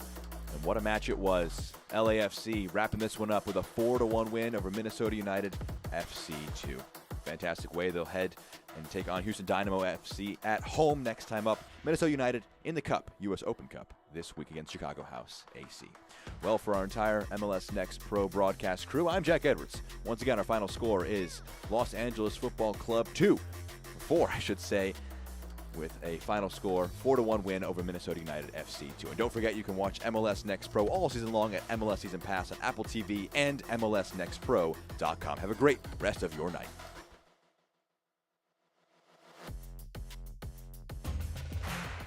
and what a match it was. LAFC wrapping this one up with a 4-1 win over Minnesota United FC2. Fantastic way they'll head and take on Houston Dynamo FC at home next time up. Minnesota United in the Cup, U.S. Open Cup, this week against Chicago House AC. Well, for our entire MLS Next Pro broadcast crew, I'm Jack Edwards. Once again, our final score is Los Angeles Football Club 4, I should say, with a final score 4-1 win over Minnesota United FC2. And don't forget, you can watch MLS Next Pro all season long at MLS Season Pass on Apple TV and MLSNextPro.com. Have a great rest of your night.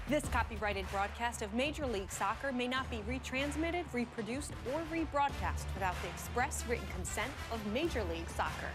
This copyrighted broadcast of Major League Soccer may not be retransmitted, reproduced, or rebroadcast without the express written consent of Major League Soccer.